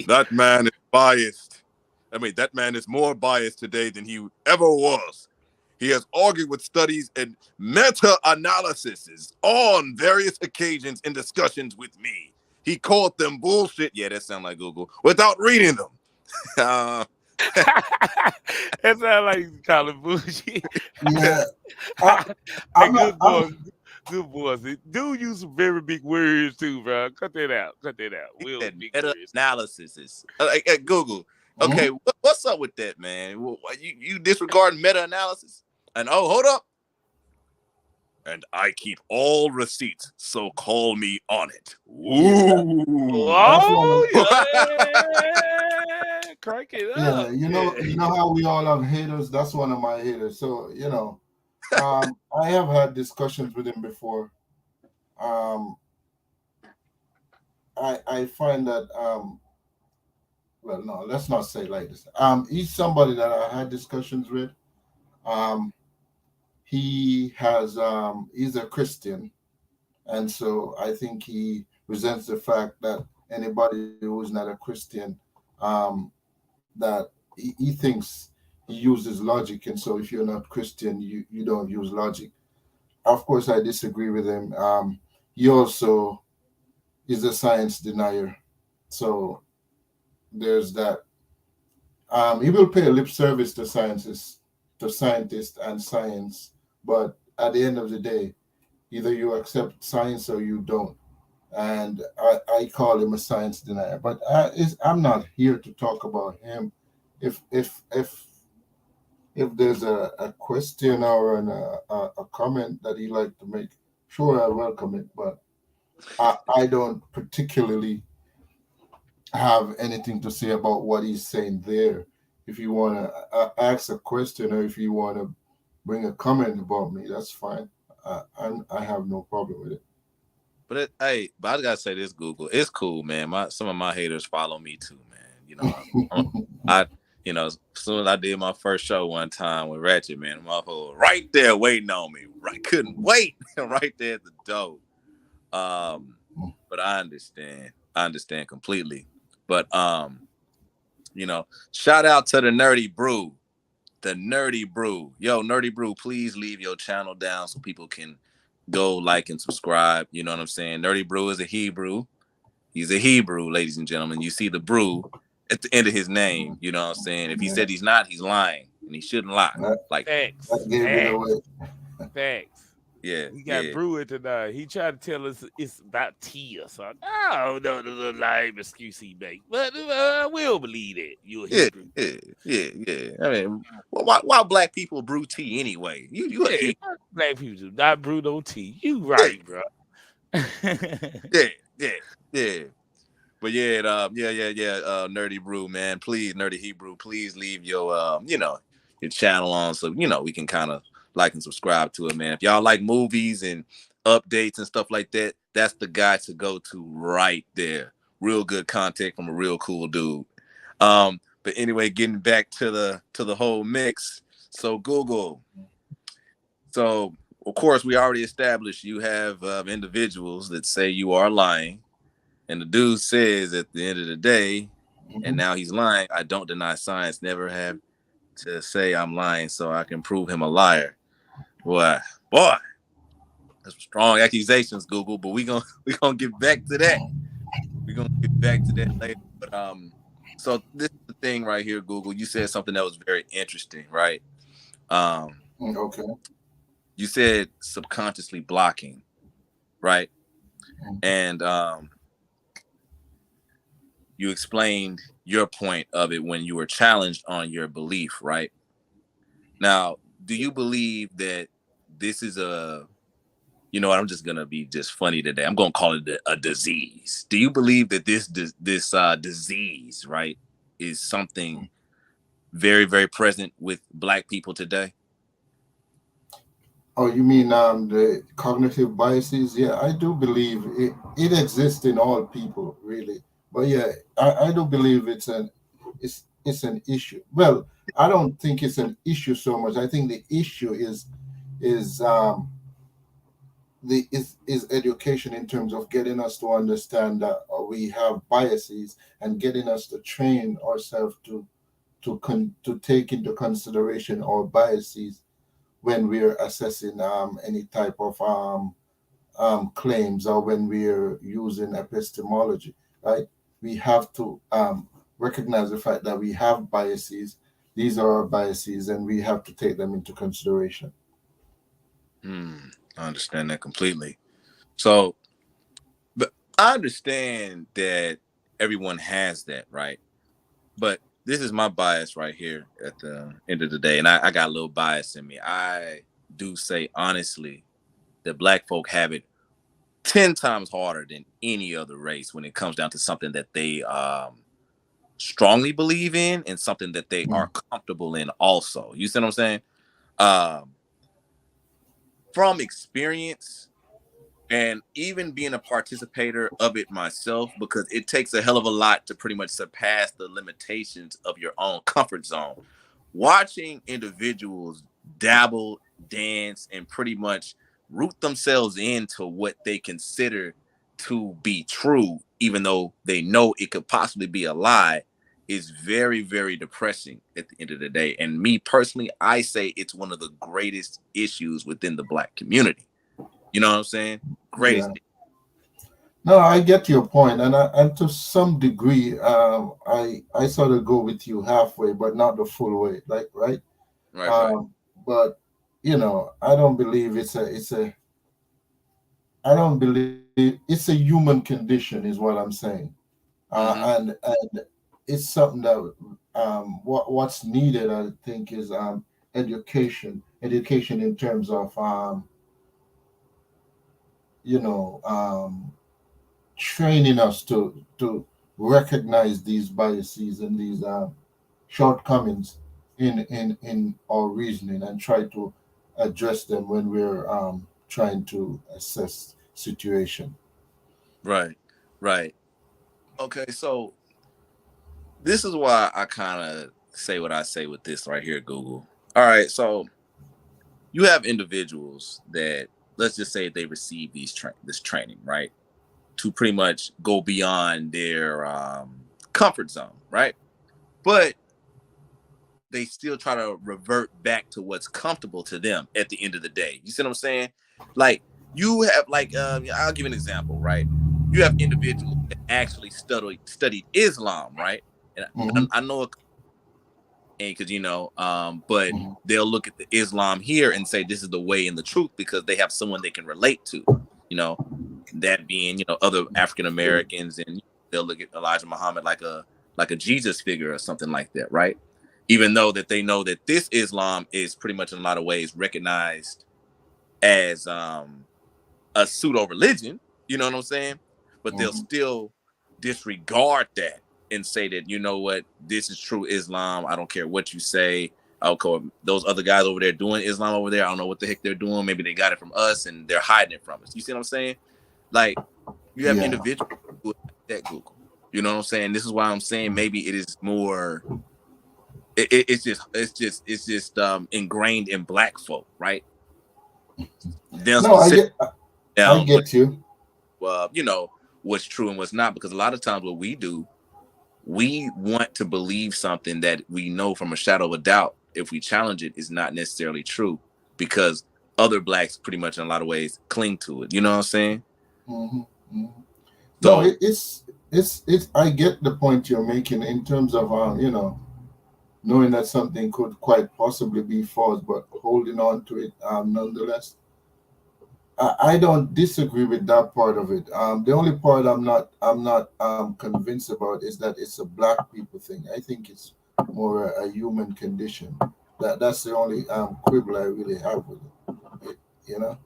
That man is biased. I mean, that man is more biased today than he ever was. He has argued with studies and meta analyses on various occasions in discussions with me. He called them bullshit. Yeah, that sounds like Google. Without reading them. Uh, That sounds like you call it bullshit. Yeah, I, Hey, I'm not. good boys. Do use some very big words too, bro. Cut that out. Cut that out. he Will said big meta words. analysis. At Google. Okay, Mhm. what's up with that, man? You disregard meta analysis? And oh, hold up. And I keep all receipts, so call me on it. Yeah, Ooh. that's one of. Oh yeah, crank it Yeah, up. Yeah. how we all have haters. That's one of my haters. So I have had discussions with him before. Um, I find that well, no, let's not say like this. He's somebody that I had discussions with. Um, he's a Christian, and so I think he resents the fact that anybody who is not a Christian, um, that he thinks he uses logic, and so if you're not Christian, you don't use logic. Of course, I disagree with him. He also is a science denier, so there's that. He will pay a lip service to scientists and science, but at the end of the day, either you accept science or you don't. And I call him a science denier. But I'm not here to talk about him. If if if if there's a question or a comment that he like to make, sure I welcome it. But I don't particularly have anything to say about what he's saying there. If you want to ask a question or if you want to bring a comment about me, that's fine. I have no problem with it. But I gotta say this, Google. It's cool, man. Some of my haters follow me too, man. I, as soon as I did my first show one time with Ratchet, man, my whole right there waiting on me. Right, couldn't wait, right there at the door. But I understand. I understand completely. But shout out to the Nerdy Brew. The Nerdy Brew. Yo, Nerdy Brew, please leave your channel down so people can go like and subscribe. You know what I'm saying? Nerdy Brew is a Hebrew. He's a Hebrew, ladies and gentlemen. You see the brew at the end of his name. You know what I'm saying? If he Yeah, said he's not, he's lying. And he shouldn't lie. that, Like, that Facts. gave it Facts. away. Facts. yeah, We got yeah, Brewer tonight. He tried to tell us it's about tea or something. Oh, no, the little lame excuse he make. But we'll believe it. You're a yeah, Hebrew. yeah. I mean, why black people brew tea anyway? You a Yeah, Hebrew. black people do not brew no tea. You Yeah, right, bro. yeah, yeah, yeah. But yeah, yeah. Nerdy Brew, man. Please, Nerdy Hebrew, please leave your your channel on so we can kind of like and subscribe to it, man. If y'all like movies and updates and stuff like that, that's the guy to go to right there. Real good content from a real cool dude. But anyway, getting back to the whole mix. So Google. So of course we already established you have individuals that say you are lying. And the dude says at the end of the day, and Mhm. now he's lying, I don't deny science, never have to say I'm lying so I can prove him a liar. Boy, boy, that's strong accusations, Google, but we gonna get back to that. We're gonna get back to that later. But so this is the thing right here, Google. You said something that was very interesting, right? Um, Okay. you said subconsciously blocking, right? Mhm. And you explained your point of it when you were challenged on your belief, right? Now, do you believe that this is you know what? I'm just gonna be just funny today. I'm gonna call it a disease. Do you believe that this disease, right, is something very very present with Black people today? Oh, you mean the cognitive biases? Yeah, I do believe it exists in all people, really. But yeah, I do believe it's an issue. Well, I don't think it's an issue so much. I think the issue is the is education in terms of getting us to understand that we have biases and getting us to train ourselves to take into consideration our biases when we're assessing any type of claims, or when we're using epistemology, right? We have to recognize the fact that we have biases. These are our biases, and we have to take them into consideration. Hmm, I understand that completely. So, but I understand that everyone has that, right? But this is my bias right here at the end of the day, and I got a little bias in me. I do say honestly that black folk have it 10 times harder than any other race when it comes down to something that they strongly believe in and something that they Mm, are comfortable in also. You see what I'm saying? Um, from experience, and even being a participator of it myself, because it takes a hell of a lot to pretty much surpass the limitations of your own comfort zone. Watching individuals dabble, dance, and pretty much root themselves into what they consider to be true, even though they know it could possibly be a lie, is very, very depressing at the end of the day. And me personally, I say it's one of the greatest issues within the black community. You know what I'm saying? Greatest. yeah. No, I get your point, and to some degree, I sort of go with you halfway, but not the full way, like right. Right, right. Um, but I don't believe I don't believe it's a human condition, is what I'm saying. Mm-hmm. And it's something that what's needed, I think, is education in terms of you know training us to recognize these biases and these shortcomings in our reasoning, and try to address them when we're trying to assess situation. Right, right. Okay, so this is why I kind of say what I say with this right here, Google. All right, so you have individuals that, let's just say, they receive this training, right, to pretty much go beyond their comfort zone, right? But they still try to revert back to what's comfortable to them at the end of the day. You see what I'm saying? Like, you have, like, I'll give an example, right? You have individuals that actually studied Islam, right? And Hmm. I know, because but Hmm. they'll look at the Islam here and say this is the way and the truth because they have someone they can relate to, you know, that being, other African Americans, and they'll look at Elijah Muhammad like a Jesus figure or something like that, right? Even though that they know that this Islam is pretty much in a lot of ways recognized as a pseudo religion, you know what I'm saying? But they'll Hmm. still disregard that and say that, you know what, this is true Islam. I don't care what you say. Okay, those other guys over there doing Islam over there, I don't know what the heck they're doing. Maybe they got it from us and they're hiding it from us. You see what I'm saying? Like, you have Yeah. individuals who do it like that, Google. You know what I'm saying? This is why I'm saying maybe it is more. It's just ingrained in black folk, right? Them No, specific I down get you. what's true and what's not, because a lot of times what we do, we want to believe something that we know from a shadow of a doubt, if we challenge it, is not necessarily true, because other blacks pretty much in a lot of ways cling to it, you know what I'm saying? Hmm. Hmm. No, So it's I get the point you're making in terms of knowing that something could quite possibly be false, but holding on to it nonetheless. I don't disagree with that part of it. The only part I'm not convinced about is that it's a black people thing. I think it's more a human condition. That's the only quibble I really have with it. You know?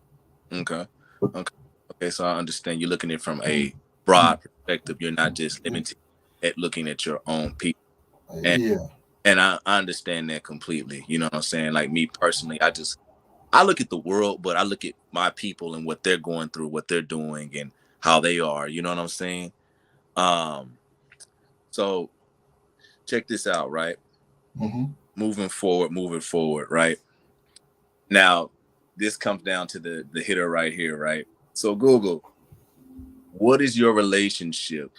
okay, okay, okay, so I understand you're looking at it from Mm, a broad perspective. You're not just limited at looking at your own people. and yeah. and I understand that completely, you know what I'm saying? Like, me personally, I look at the world, but I look at my people and what they're going through, what they're doing, and how they are. You know what I'm saying? Um, so check this out, right? Hmm. Moving forward, right? Now, this comes down to the hitter right here, right? So Google, what is your relationship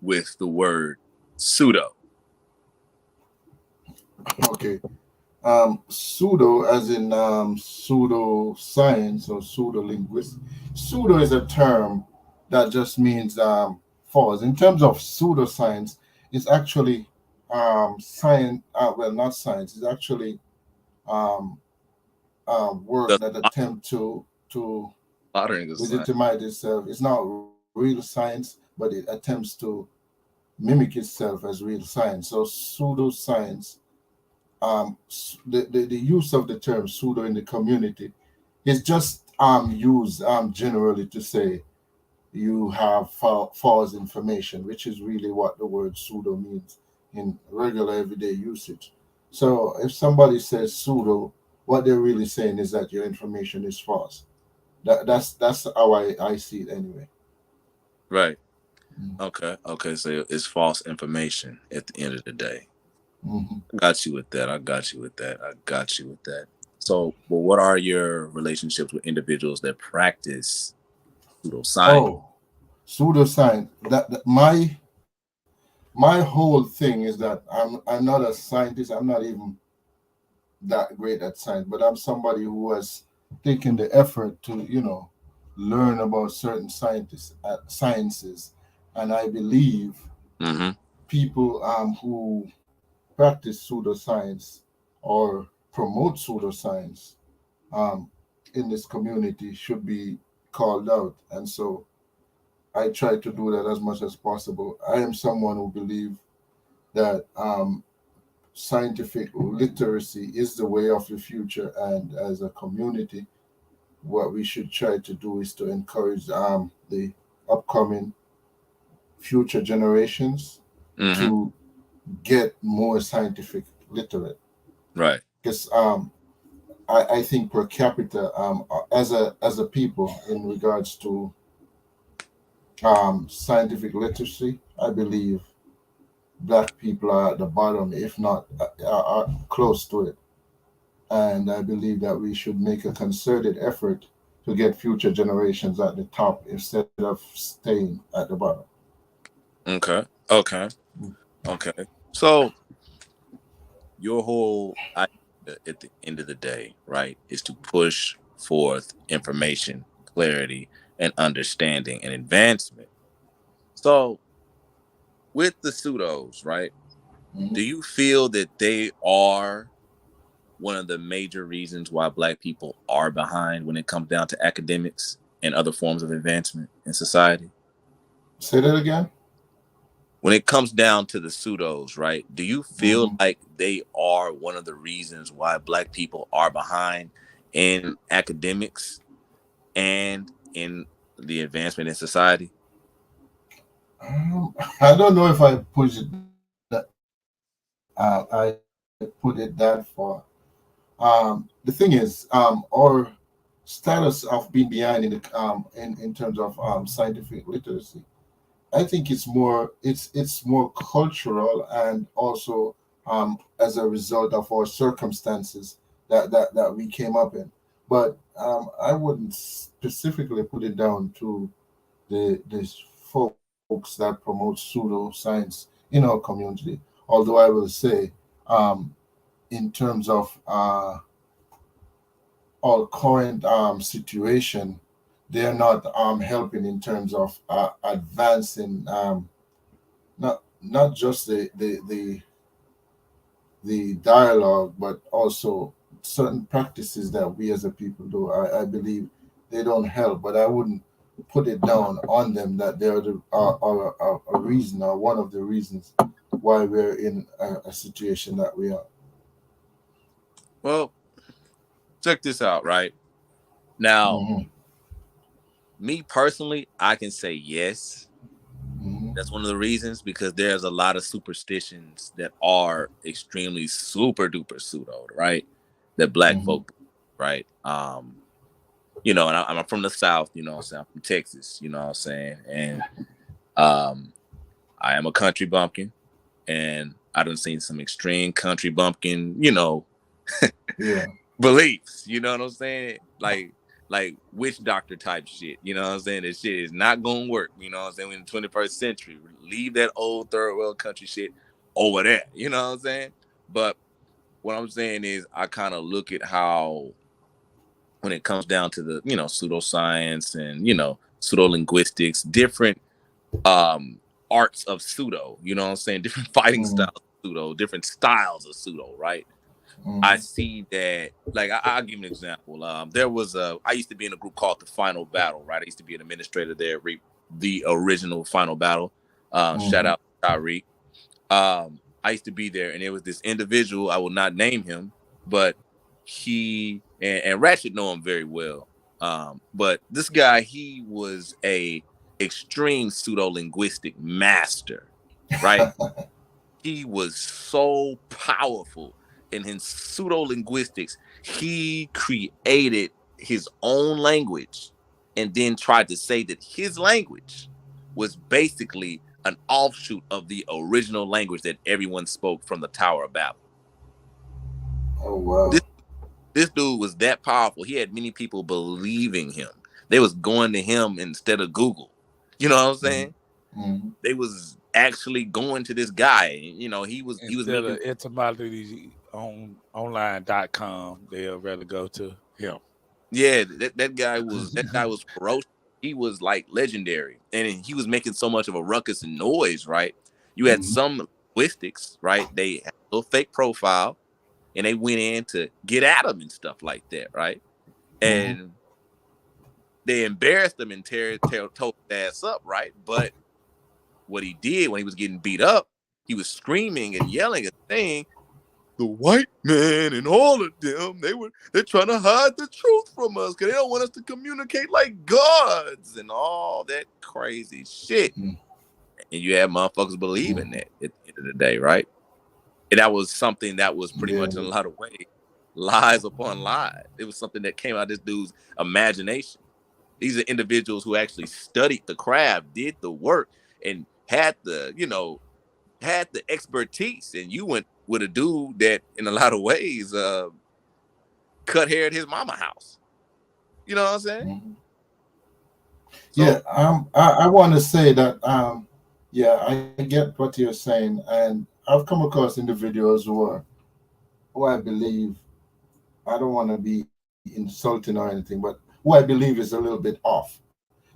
with the word pseudo? Okay. Pseudo, as in pseudo science or pseudo linguist. Pseudo is a term that just means false. In terms of pseudoscience, it's actually science. Well, not science. It's actually um, work The that attempt to modern science. legitimize itself. It's not real science, but it attempts to mimic itself as real science. So pseudoscience, the use of the term pseudo in the community is just used generally to say you have false information, which is really what the word pseudo means in regular everyday usage. So if somebody says pseudo, what they're really saying is that your information is false. That's how I see it anyway. Right. Okay. Okay. So it's false information at the end of the day. Mm-hmm. I got you with that. I got you with that. I got you with that. So, well, what are your relationships with individuals that practice pseudoscience? Oh, pseudoscience. That my whole thing is that I'm not a scientist. I'm not even that great at science, but I'm somebody who has taken the effort to learn about certain sciences, and I believe Mm-hmm. people who practice pseudoscience or promote pseudoscience um, in this community should be called out, and so I try to do that as much as possible. I am someone who believes that scientific literacy is the way of the future, and as a community, what we should try to do is to encourage the upcoming future generations Mm-hmm. to get more scientific literate. Right. Because I think per capita, as a people, in regards to scientific literacy, I believe black people are at the bottom, if not are close to it. And I believe that we should make a concerted effort to get future generations at the top instead of staying at the bottom. Okay. Okay. Okay. So your whole idea at the end of the day, right, is to push forth information, clarity, and understanding and advancement. So with the pseudos, right, Mhm. do you feel that they are one of the major reasons why black people are behind when it comes down to academics and other forms of advancement in society? Say that again. When it comes down to the pseudos, right? Do you feel Hmm. like they are one of the reasons why black people are behind in academics and in the advancement in society? I don't know if I push it that I put it that far. The thing is, our status of being behind in the in terms of scientific literacy, I think it's more cultural, and also as a result of our circumstances that we came up in. But I wouldn't specifically put it down to the folks that promote pseudoscience in our community. Although I will say, um, in terms of our current situation, they are not helping in terms of advancing, not just the dialogue, but also certain practices that we as a people do. I believe they don't help, but I wouldn't put it down on them that they're a reason, or one of the reasons why we're in a situation that we are. Well, check this out, right? Now, Hmm. me personally, I can say yes. Hmm. That's one of the reasons because there's a lot of superstitions that are extremely super duper pseudo, right? That black Hmm. folk, right? And I'm from the South, what I'm saying? I'm from Texas, what I'm saying? And um, I am a country bumpkin, and I done seen some extreme country bumpkin, Yeah. beliefs. You know what I'm saying? Like witch doctor type shit. You know what I'm saying? This shit is not gonna work. You know what I'm saying? We're in the 21st century. Leave that old third world country shit over there. You know what I'm saying? But what I'm saying is I kind of look at how when it comes down to the, pseudoscience and, pseudo linguistics, different arts of pseudo, you know what I'm saying? Different fighting styles of pseudo, different styles of pseudo, right? I see that, like, I'll give you an example. I used to be in a group called The Final Battle, right? I used to be an administrator there, the original Final Battle. Shout out to Tyreek. I used to be there, and there was this individual, I will not name him, but he, and Ratchet know him very well. But this guy, he was a extreme pseudo-linguistic master, right? He was so powerful in his pseudo linguistics. He created his own language and then tried to say that his language was basically an offshoot of the original language that everyone spoke from the Tower of Babel. Oh wow. This dude was that powerful. He had many people believing him. They was going to him instead of Google. You know what I'm saying? Mm-hmm. They was actually going to this guy. He was Instead making of etymology on online.com, they'll rather go to him. Yeah, that guy was ferocious. He was like legendary, and he was making so much of a ruckus and noise. Right, you had some linguistics, right? They had a little fake profile, and they went in to get at him and stuff like that, right? And they embarrassed him and told his ass up, right? But what he did when he was getting beat up, he was screaming and yelling and saying, the white man and all of them, they're trying to hide the truth from us because they don't want us to communicate like gods and all that crazy shit. And you have motherfuckers believing that at the end of the day, right? And that was something that was pretty much in a lot of ways lies upon lies. It was something that came out of this dude's imagination. These are individuals who actually studied the craft, did the work, and had the expertise, and you went with a dude that in a lot of ways cut hair at his mama house. You know what I'm saying? So, Yeah, I want to say that yeah, I get what you're saying, and I've come across individuals who I believe, I don't want to be insulting or anything, but who I believe is a little bit off,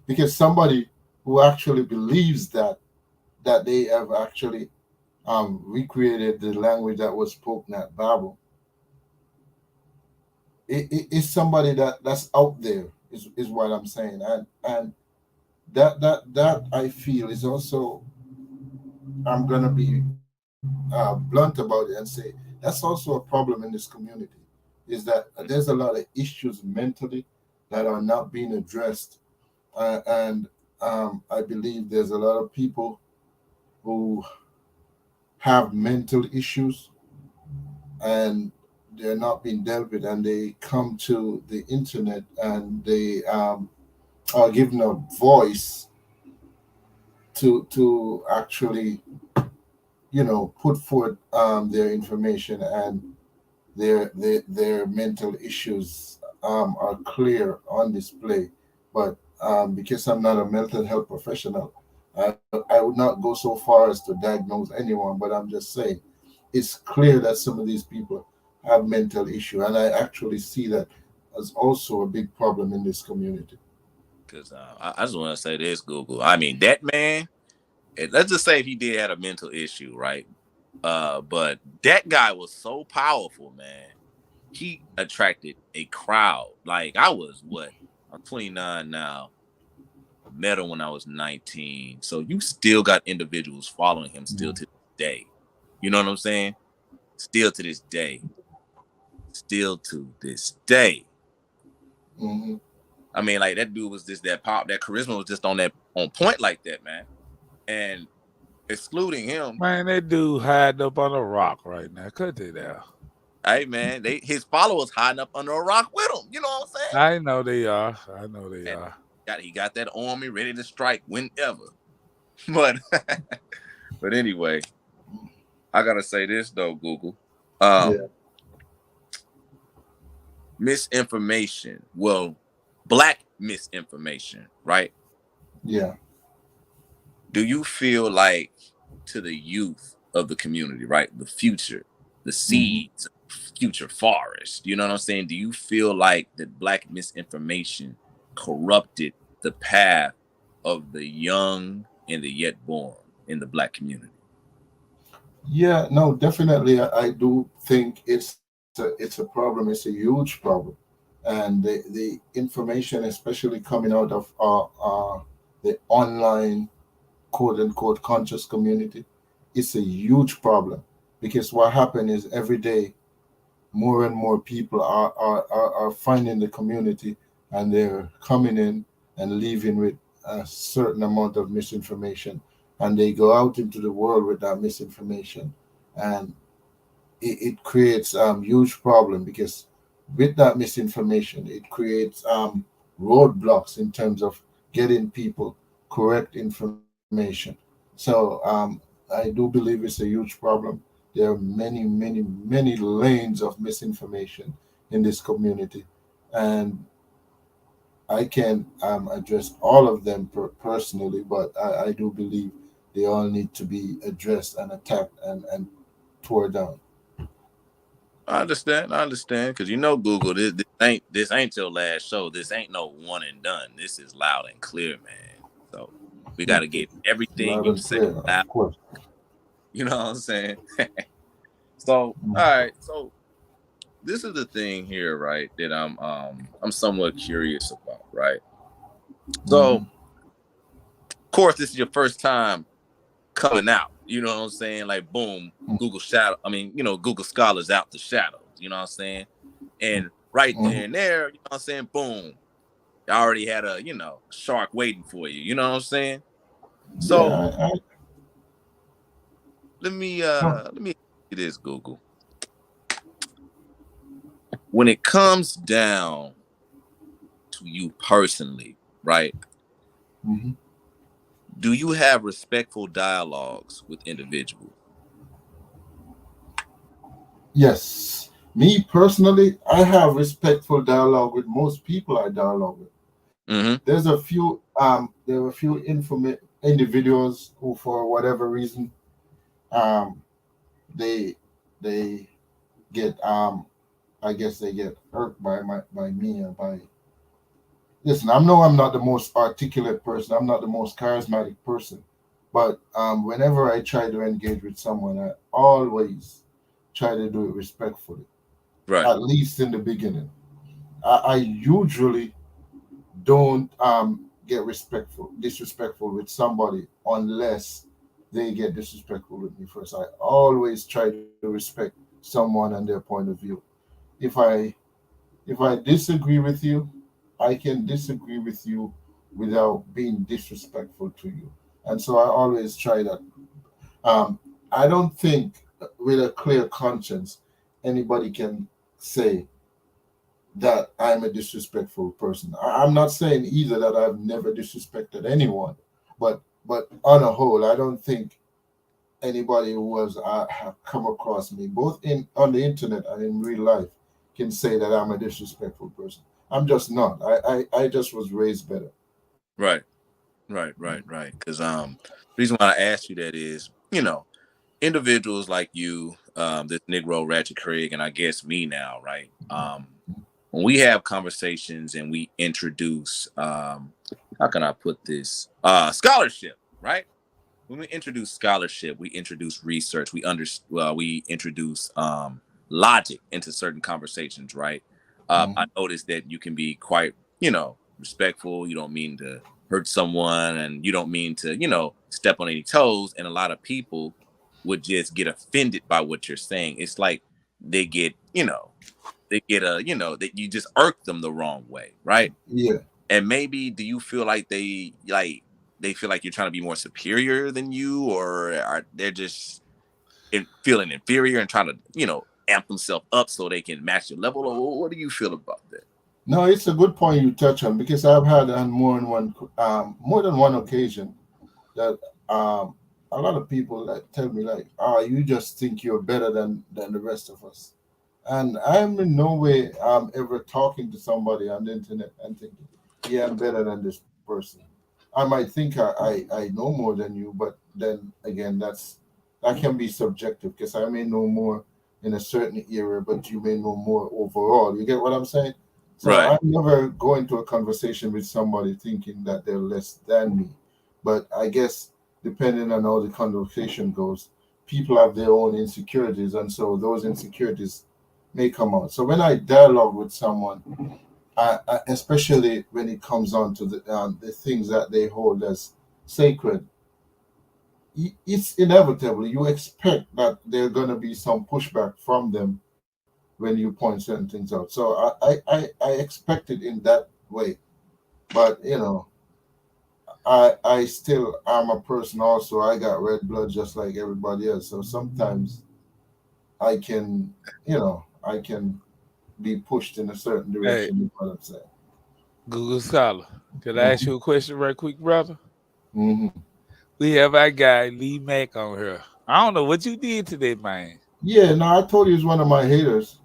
because somebody who actually believes that they have actually recreated the language that was spoken at Babel. It's somebody that's out there is what I'm saying, and that I feel is also, I'm gonna be blunt about it and say that's also a problem in this community, is that there's a lot of issues mentally that are not being addressed, and I believe there's a lot of people who have mental issues and they're not being dealt with, and they come to the internet and they are given a voice to actually, put forth their information, and their mental issues are clear on display. But because I'm not a mental health professional, I would not go so far as to diagnose anyone, but I'm just saying it's clear that some of these people have mental issue, and I actually see that as also a big problem in this community. because I just want to say this, Google. I mean, that man. Let's just say if he did have a mental issue, right? But that guy was so powerful, man. He attracted a crowd. Like I was what? I'm 29 now. Met him when I was 19. So you still got individuals following him still to this day. You know what I'm saying? Still to this day. Still to this day. Mm-hmm. I mean, like that dude was just that pop, that charisma was just on point like that, man. And excluding him, Man, that dude hiding up on a rock right now. Cut it out. hey man, his followers hiding up under a rock with him. You know what I'm saying? I know they are. I know they And are. he got that army ready to strike whenever. But but anyway, I gotta say this though, Google. Yeah. misinformation, well, black misinformation, right? Yeah. Do you feel like to the youth of the community, right? The future, the Hmm. seeds, future forest, you know what I'm saying? Do you feel like that black misinformation corrupted the path of the young and the yet born in the black community? Yeah, no, definitely. I do think it's a problem. It's a huge problem, and the information, especially coming out of the online quote unquote conscious community, it's a huge problem because what happened is every day more and more people are finding the community, and they're coming in and leaving with a certain amount of misinformation, and they go out into the world with that misinformation, and it creates huge problem because with that misinformation it creates roadblocks in terms of getting people correct information. So I do believe it's a huge problem. There are many lanes of misinformation in this community, and I can't address all of them personally, but I do believe they all need to be addressed and attacked and tore down. I understand, because Google, this ain't your last show. This ain't no one and done. This is loud and clear, man. So we got to get everything Loud you and say clear, out. of course. You know what I'm saying? So, all Mhm. right. So this is the thing here, right? That I'm somewhat curious about, right? So, of Mhm. course, this is your first time coming out. You know what I'm saying? Like, boom, Google shadow. I mean, Google Scholars out the shadows. You know what I'm saying? And right Mhm. there and there, you know what I'm saying? Boom, you already had a shark waiting for you. You know what I'm saying? Yeah, So I no. let me ask you this, Google. When it comes down to you personally, right? Mhm. Do you have respectful dialogues with individuals? Yes. Me personally, I have respectful dialogue with most people I dialogue with. Mm-hmm. There are a few individuals who, for whatever reason, um they they get I guess they get hurt by me or by listen, I know I'm not the most articulate person, I'm not the most charismatic person, but whenever I try to engage with someone, I always try to do it respectfully, Right. at least in the beginning. I usually don't get disrespectful with somebody unless they get disrespectful with me first. I always try to respect someone and their point of view. If I if I disagree with you, I can disagree with you without being disrespectful to you. And so I always try that. I don't think with a clear conscience anybody can say that I'm a disrespectful person. I'm not saying either that I've never disrespected anyone, but on a whole, I don't think anybody who has have come across me, both in on the internet and in real life, can say that I'm a disrespectful person. I'm just not. I just was raised better. Right. Right. Because the reason why I asked you that is, individuals like you, this Negro Ratchet Craig, and I guess me now, right? When we have conversations and we introduce, how can I put this? Scholarship, right? When we introduce scholarship, we introduce research, we introduce logic into certain conversations, right? I Mhm. noticed that you can be quite, respectful. You don't mean to hurt someone, and you don't mean to, step on any toes. And a lot of people would just get offended by what you're saying. It's like they get, that you just irk them the wrong way, right? Yeah. And maybe do you feel like they feel like you're trying to be more superior than you, or are they're just feeling inferior and trying to, amp themselves up so they can match your level? Or what do you feel about that? No, it's a good point you touch on because I've had on more than one occasion that a lot of people like tell me like, "Ah, you just think you're better than the rest of us." And I'm in no way ever talking to somebody on the internet and thinking, yeah, I'm better than this person. I might think I know more than you, but then again, that can be subjective because I may know more in a certain area, but you may know more overall. You get what I'm saying? So Right. I'm never going to a conversation with somebody thinking that they're less than me. But I guess depending on how the conversation goes, people have their own insecurities, and so those insecurities may come out. So when I dialogue with someone, especially when it comes on to the things that they hold as sacred, it's inevitable. You expect that there's going to be some pushback from them when you point certain things out. So I expect it in that way. But I still am a person also. I got red blood just like everybody else. So sometimes I can, I can be pushed in a certain Hey, direction. You know what I'm saying? Google Scholar, could I ask Hmm. you a question right quick, brother? Hmm. We have our guy Lee Mack on here. I don't know what you did to that man. Yeah, no, I told you he's one of my haters.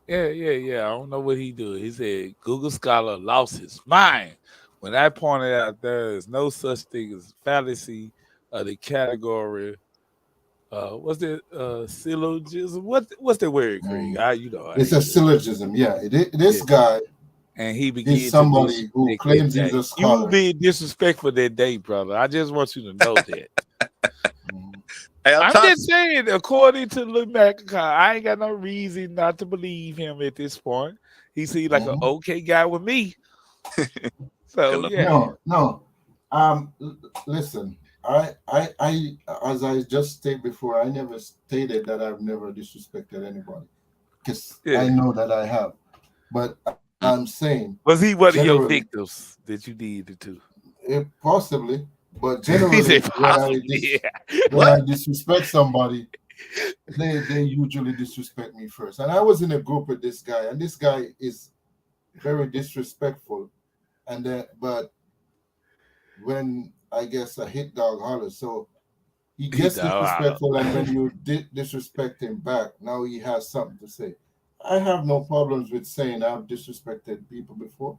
Yeah. I don't know what he do. He said Google Scholar lost his mind when I pointed out there is no such thing as fallacy of the category. What's that? Syllogism. What's that word, Craig? Mm. I It's a ain't good. syllogism. Yeah, this Yeah. guy And he is began to somebody who disrespect that claims he's day. a You scholar. being disrespectful that day, brother. I just want you to know that. Mhm. Hey, I'm I'm trying. just saying, according to Lil Mac, I ain't got no reason not to believe him at this point. He seemed like an Mhm. okay guy with me. So yeah. No, no. Listen, I, as I just stated before, I never stated that I've never disrespected anybody because I Yeah. know that I have. But I'm Mm. saying, Was he one of your generally, victims that you did it to? possibly, but He said generally, possibly, yeah. when What? I disrespect somebody, they usually disrespect me first. And I was in a group with this guy, and this guy is very disrespectful. And then, but when I guess a hit dog hollers, so he He gets thought, disrespectful, and when you disrespect him back, now he has something to say. I have no problems with saying I've disrespected people before.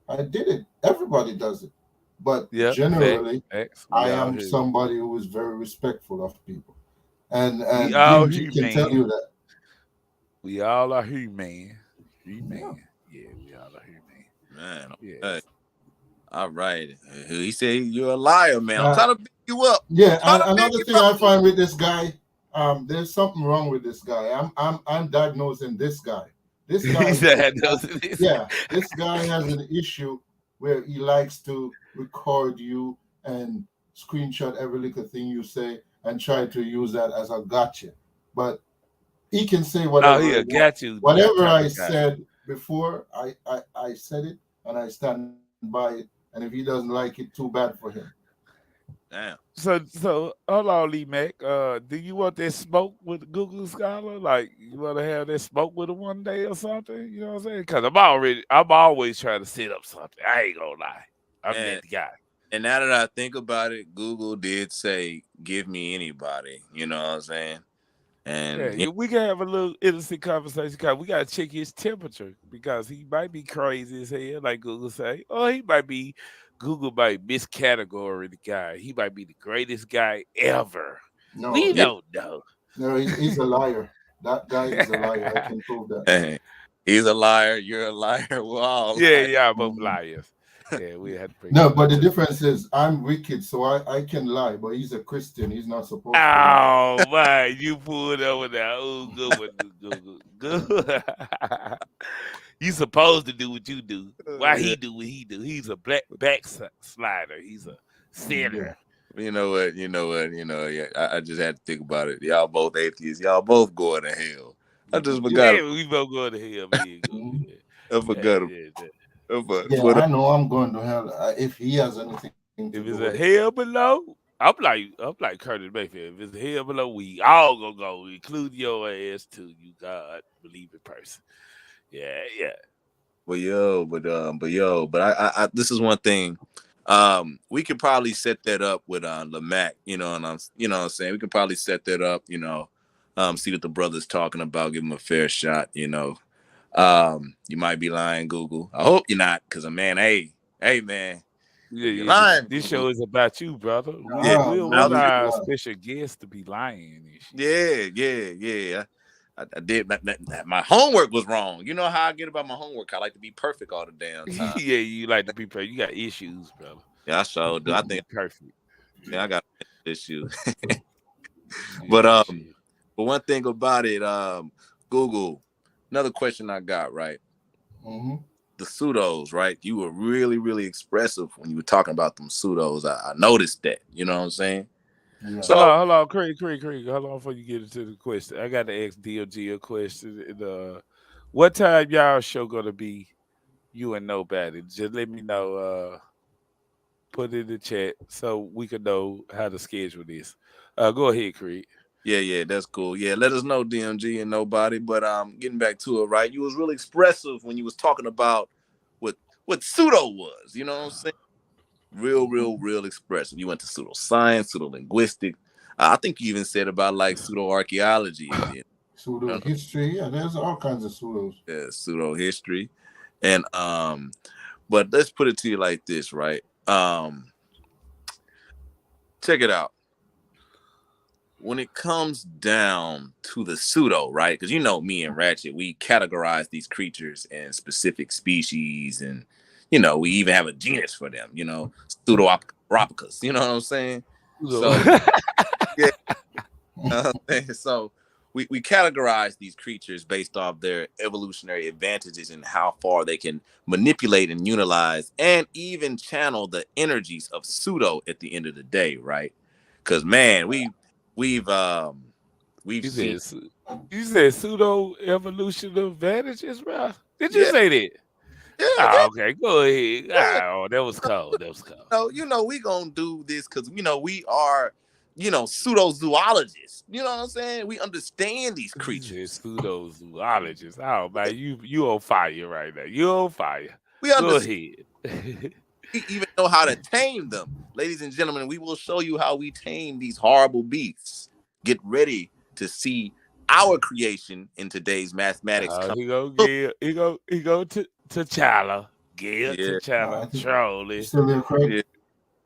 I did it. Everybody does it. But yep, generally, facts. We I all am here. somebody who is very respectful of people. And We and all Big G can tell human. you that. We all are human. Human. Yeah. Yeah, we all are human. Man, Yeah. okay. All right. He said you're a liar, man. I'm Uh, trying to pick you up. yeah, Trying and to pick another you thing up. I find with this guy, there's something wrong with this guy. I'm diagnosing this guy. This He guy, said, this yeah, this guy has an issue where he likes to record you and screenshot every little thing you say and try to use that as a gotcha. But he can say oh, whatever he he wants. got you that Whatever type I of guy. said before, I said it and I stand by it. And if he doesn't like it, too bad for him. Damn. So hold on, Lee Mac. Do you want that smoke with Google Scholar? Like you want to have that smoke with him one day or something? You know what I'm saying? Because I'm always trying to set up something. I ain't gonna lie. I'm that And guy. and now that I think about it, Google did say give me anybody. You know what I'm saying? Yeah, And we can have a little innocent conversation because we gotta check his temperature because he might be crazy as hell, like Google say, or he might be Google might miscategorize the guy. He might be the greatest guy ever. No, We yeah, don't know. no, he's a liar. That guy is a liar. I can prove that. he's a liar. You're a liar. We're all liars. Yeah, both Mhm. liars. Yeah, we had to bring No, that but up the too. difference is I'm wicked, so I can lie, but he's a Christian. He's not supposed to lie. Oh man, you pulled over there. Oh, good one, Google. Good. You supposed to do what you do. Why Yeah. he do what he do? He's a black backslider. He's a Yeah. sinner. You know what? You know what? You know, yeah. I just had to think about it. Y'all both atheists. Y'all both going to hell. I just Yeah. forgot. Yeah, we both go to hell, me and Google. Mhm. I Yeah, forgot. yeah, yeah. Yeah, But I know I'm going to hell. If he has anything to do If with it's it. a hell below, I'm like Curtis Mayfield. If it's a hell below, we all gonna go, including your ass too. You God believing person. Yeah. but I this is one thing. We could probably set that up with Lamac, you know, and I'm, you know what I'm saying, we could probably set that up, you know, see what the brother's talking about, give him a fair shot. You might be lying, Google. I hope you're not, because man, hey, man, Yeah, if you're yeah. lying, This Google, show is about you, brother. yeah, We'll No, I'll want you, tell our special guests to be lying and shit. yeah. I did my homework was wrong. You know how I get about my homework. I like to be perfect all the damn time. Yeah, you like to be perfect. You got issues, brother. Yeah, I sure do. You I want to think be perfect. I got issues. but Yeah, shit. but one thing about it, Google. Another question I got, right? mm-hmm. The pseudos, right? You were really, really expressive when you were talking about them pseudos. I noticed that. You know what I'm saying? Yeah. So Hold on, Craig. Hold on before you get into the question. I got to ask DLG a question. What time y'all show gonna be? You and nobody. Just let me know. Put it in the chat so we can know how to schedule this. Go ahead, Craig. yeah, that's cool. Yeah, let us know, DMG and nobody. But getting back to it, right? You was really expressive when you was talking about what what pseudo was. You know what I'm saying? Real expressive. You went to pseudoscience, pseudo linguistics. I think you even said about like pseudo archaeology and Pseudo history. Yeah, there's all kinds of pseudos. pseudo history, and but let's put it to you like this, right? Check it out. When it comes down to the pseudo, right? Because me and Ratchet, we categorize these creatures in specific species, and we even have a genus for them. Pseudoropicus. You know what I'm saying? Pseudo. So yeah, so we categorize these creatures based off their evolutionary advantages and how far they can manipulate and utilize and even channel the energies of pseudo at the end of the day, right? Because man, we've we've He seen says, you said pseudo evolution advantages, bro. Did you yeah, say that? yeah, Oh, okay, go ahead. yeah. Oh, that was cold. That was cold. We gonna do this because we are pseudo zoologists. You know what I'm saying? We understand these He said creatures. pseudo zoologist. Oh man, you on fire right now. You on fire. We Go understand. ahead. We even know how to tame them. Ladies and gentlemen, we will show you how we tame these horrible beasts. Get ready to see our creation in today's mathematics. He go to T'Challa. Get Yeah, I T'Challa think you trolling. still there, Craig? yeah.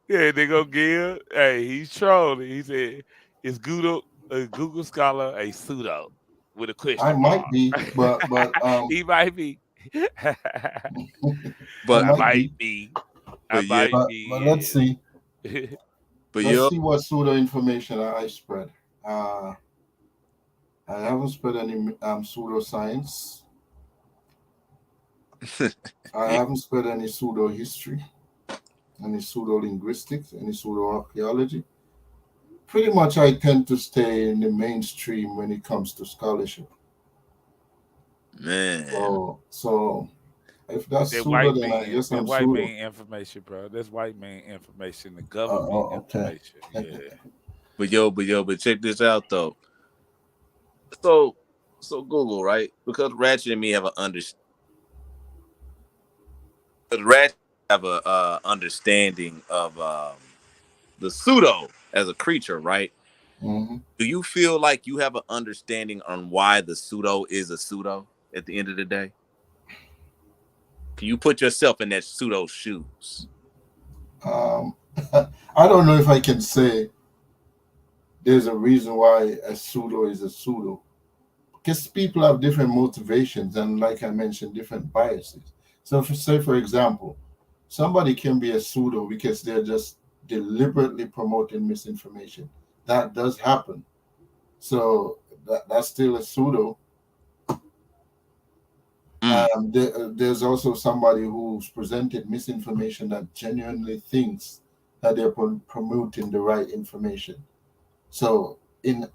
Yeah, they go give. Hey, he's trolling. He said, "Is Google Scholar a pseudo with a I question might mark?" be, but He might be. I I might might be. be. I But yeah, might But let's be. see. Yeah. but Let's yo, see what pseudo information I spread. Uh, I haven't spread any pseudoscience. I yeah, haven't spread any pseudo history, any pseudo linguistics, any pseudo archaeology. Pretty much, I tend to stay in the mainstream when it comes to scholarship. man. So if that's pseudo, then I guess That I'm white pseudo. man information, bro. That's white man information, the government Oh, okay. information. Yeah. But check this out though. So, so Google, right? Because Ratchet and me have Ratchet have a understanding of the pseudo as a creature, right? hmm Do you feel like you have an understanding on why the pseudo is a pseudo at the end of the day? Can you put yourself in that pseudo shoes? Um, I don't know if I can say there's a reason why a pseudo is a pseudo, because people have different motivations and, like I mentioned, different biases. So, say for example, somebody can be a pseudo because they're just deliberately promoting misinformation. That does happen. So that's still a pseudo. Mm, There's also somebody who's presented misinformation that genuinely thinks that they're promoting the right information. So in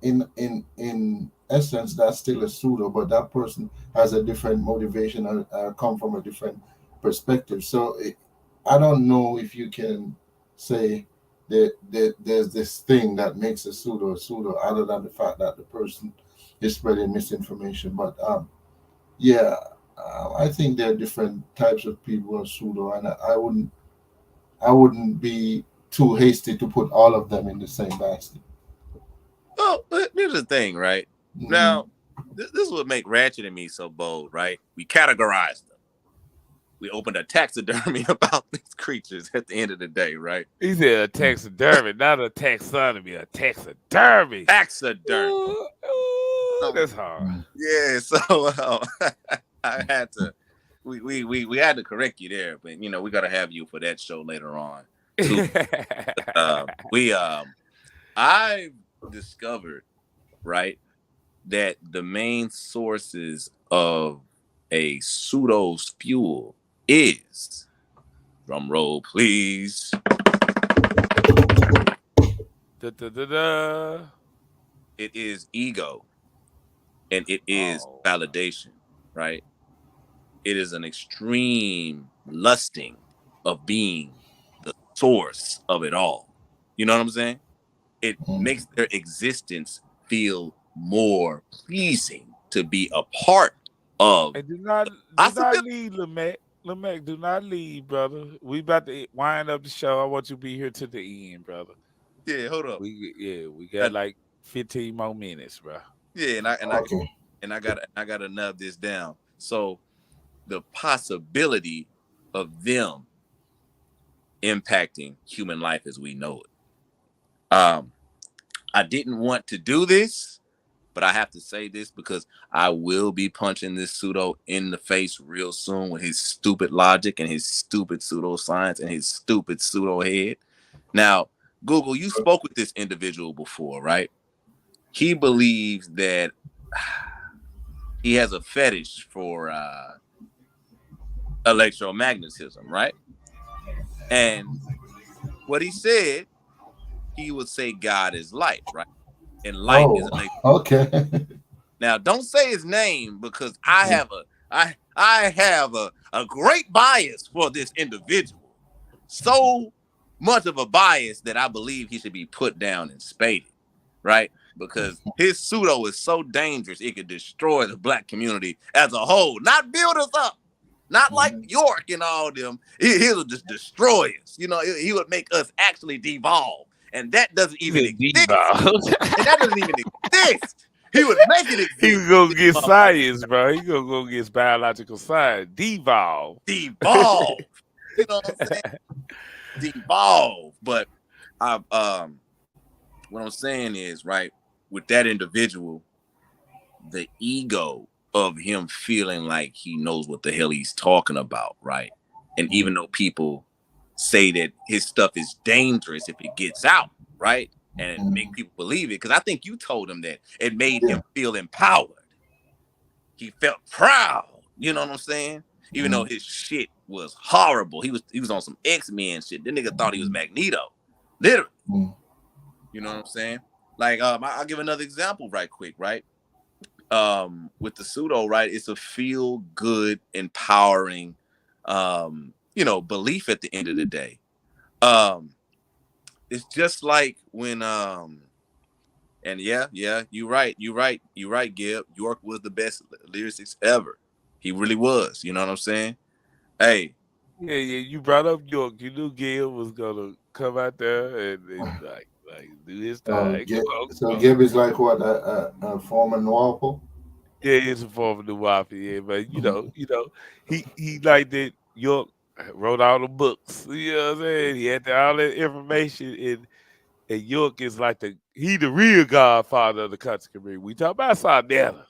essence, that's still a pseudo, but that person has a different motivation or come from a different perspective. So I don't know if you can say that there's this thing that makes a pseudo, other than the fact that the person is spreading misinformation. But yeah, I think there are different types of people who are pseudo, and I wouldn't be too hasty to put all of them in the same basket. well, here's the thing, right? Now, this would make Ratchet and me so bold, right? We categorized them. We opened a taxidermy about these creatures at the end of the day, right? He said a taxidermy, not a taxonomy, a taxidermy. Taxidermy. That's hard. Yeah, so I had to we had to correct you there, but we gotta have you for that show later on too. We I discovered, right, that the main sources of a pseudo's fuel is, drum roll please, it is ego and it is validation, right? It is an extreme lusting of being the source of it all. You know what I'm saying? It makes their existence feel more pleasing to be a part of. And do not leave, Lamech. Lamech, do not leave, brother. We about to wind up the show. I want you to be here to the end, brother. Yeah, hold up. We got like 15 more minutes, bro. Yeah, and I gotta nub this down. So the possibility of them impacting human life as we know it. I didn't want to do this, but I have to say this because I will be punching this pseudo in the face real soon with his stupid logic and his stupid pseudoscience and his stupid pseudo head. Now, Google, you spoke with this individual before, right? He believes that he has a fetish for electromagnetism, right? And what he said, he would say God is light, right? And light is okay. Now, don't say his name because I have a great bias for this individual. So much of a bias that I believe he should be put down and spaded, right? Because his pseudo is so dangerous it could destroy the black community as a whole, not build us up. Not like York and all them. He'll just destroy us. He would make us actually devolve. And that doesn't even exist. And that doesn't even exist. He would make it exist. He was gonna get science, bro. He gonna go get biological science. Devolve. You know what I'm saying? Devolve. But what I'm saying is, right, with that individual, the ego of him feeling like he knows what the hell he's talking about, right? And even though people say that his stuff is dangerous if it gets out, right? And it make people believe it, because I think you told him that it made him feel empowered. He felt proud. You know what I'm saying? Even though his shit was horrible. He was on some X-Men shit. The nigga thought he was Magneto. Literally. You know what I'm saying? Like, I'll give another example right quick, right? With the pseudo, right? It's a feel good, empowering, belief at the end of the day. It's just like when, and yeah, you're right, Gib. York was the best lyricist ever. He really was. You know what I'm saying? Hey. Yeah, you brought up York. You knew Gib was gonna come out there and like do his thing. So Gib is like what, a former Nwapo? Yeah, he's a former Nwapo, yeah, but you know, he like that. York wrote all the books. You know what I'm saying? He had all that information, and York is like the real godfather of the country community. We talk about Sardella.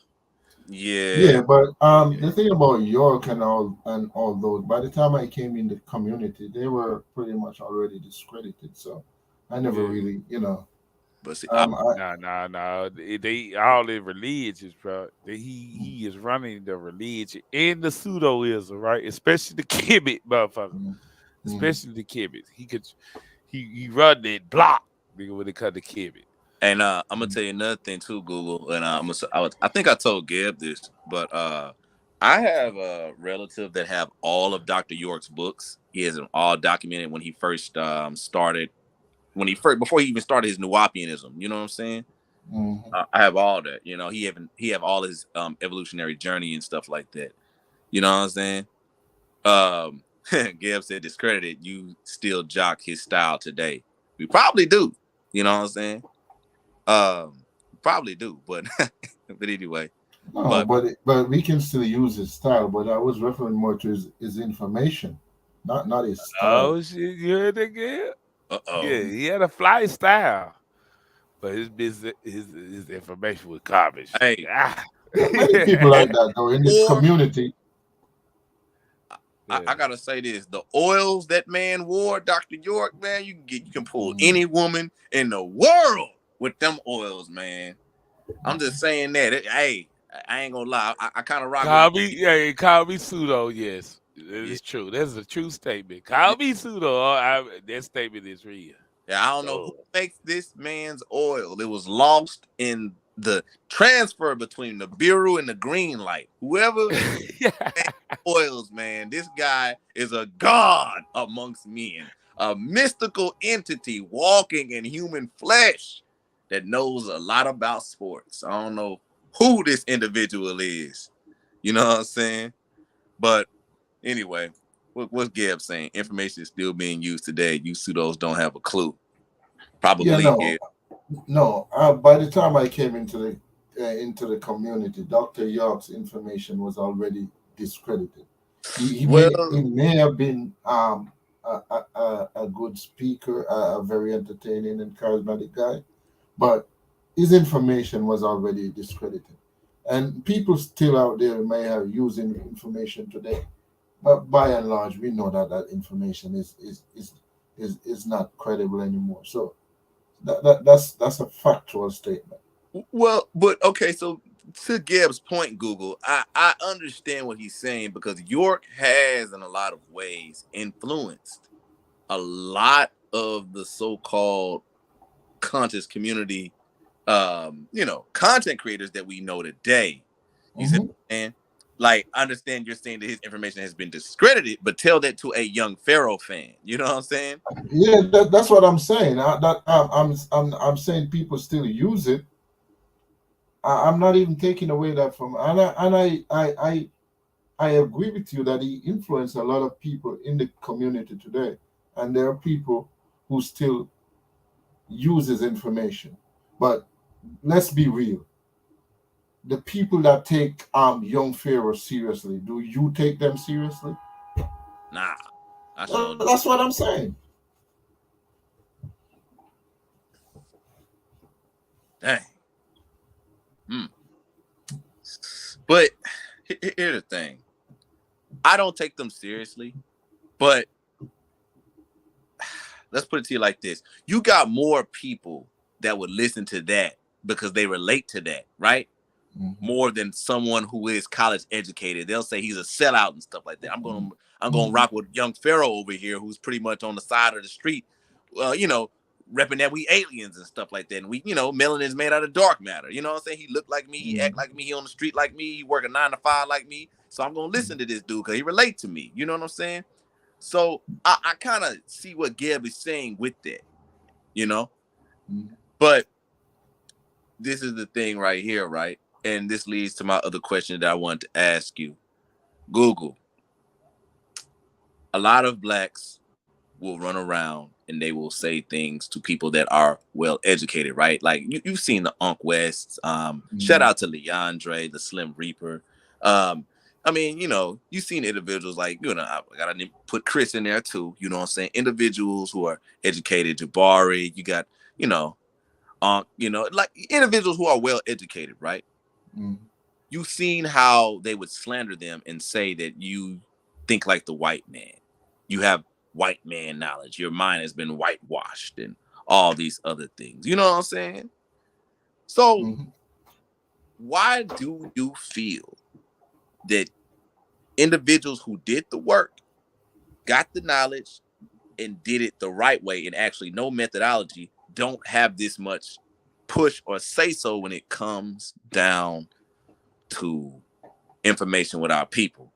Yeah, but the thing about York and all those, by the time I came in the community, they were pretty much already discredited. So I never really, But see, no. They all in religions, bro. He is running the religion and the pseudoism, right? Especially the Kemet motherfucker. Especially the Kemet. He run that block, nigga, when it comes to Kemet. And I'm gonna tell you another thing too, Google. And I think I told Gab this, but I have a relative that have all of Dr. York's books. He has them all documented when he first started. Before he even started his Nuwapianism, you know what I'm saying? I have all that. He have all his evolutionary journey and stuff like that. You know what I'm saying? Gab said, discredited, you still jock his style today. We probably do. You know what I'm saying? Probably do, but but anyway. No, But but we can still use his style. But I was referring more to his information, not his style. Oh shit, you heard that again? uh-oh. Yeah, he had a fly style, but his business, his information was garbage. Hey, Ah. Yeah, many people like that though in this or community. I Yeah. gotta say this: the oils that man wore, Dr. York, man, you can pull Mm. any woman in the world with them oils, man. I'm just saying that. Hey, I ain't gonna lie. I kind of rock with. Call me, yeah, call me pseudo. Yes, that Yeah, is true. That's a true statement. yeah, Call me pseudo. That statement is real. yeah. I don't know who So, makes this man's oil. It was lost in the transfer between the Bureau and the green light. Whoever yeah. oils, man. This guy is a god amongst men, a mystical entity walking in human flesh that knows a lot about sports. I don't know who this individual is. You know what I'm saying? But anyway, what's Gab saying? Information is still being used today. You pseudos don't have a clue. Yeah, Probably, no, Gab. no. By the time I came into the community, Doctor York's information was already discredited. He Well, may have been a good speaker, a very entertaining and charismatic guy, but his information was already discredited. And people still out there may have using information today, but by and large, we know that that information is not credible anymore. So that's a factual statement. well, but okay, so to Gibbs' point, Google, I understand what he's saying because York has, in a lot of ways, influenced a lot of the so-called conscious community, content creators that we know today. You said, Hmm. man, like, I understand you're saying that his information has been discredited, but tell that to a young Pharaoh fan. You know what I'm saying? Yeah, that's what I'm saying. I'm saying people still use it. I'm not even taking away that from, I agree with you that he influenced a lot of people in the community today, and there are people who still use his information. But let's be real: the people that take young Pharaoh seriously, do you take them seriously? Nah, I sure That's what I'm saying. dang. Hmm. But here's the thing. I don't take them seriously, but let's put it to you like this. You got more people that would listen to that because they relate to that, right? Hmm. More than someone who is college educated. They'll say he's a sellout and stuff like that. I'm gonna rock with young Pharaoh over here, who's pretty much on the side of the street, repping that we aliens and stuff like that. And we, melanin is made out of dark matter. You know what I'm saying? He look like me, he act like me, he on the street like me, he work a 9 to 5 like me. So I'm gonna listen to this dude because he relate to me. You know what I'm saying? So I kind of see what Geb is saying with that, you know. But this is the thing right here, right? And this leads to my other question that I want to ask you. Google, a lot of blacks will run around and they will say things to people that are well educated, right? Like you've seen the Unc Wests. Shout Hmm. out to Leandre, the Slim Reaper. I mean, you've seen individuals like, I gotta put Chris in there too. You know what I'm saying? Individuals who are educated, Jabari, you got, like individuals who are well educated, right? Hmm. You've seen how they would slander them and say that you think like the white man. You have white man knowledge. Your mind has been whitewashed and all these other things. You know what I'm saying? So, Hmm. why do you feel that individuals who did the work, got the knowledge, and did it the right way and actually know methodology don't have this much push or say so when it comes down to information with our people?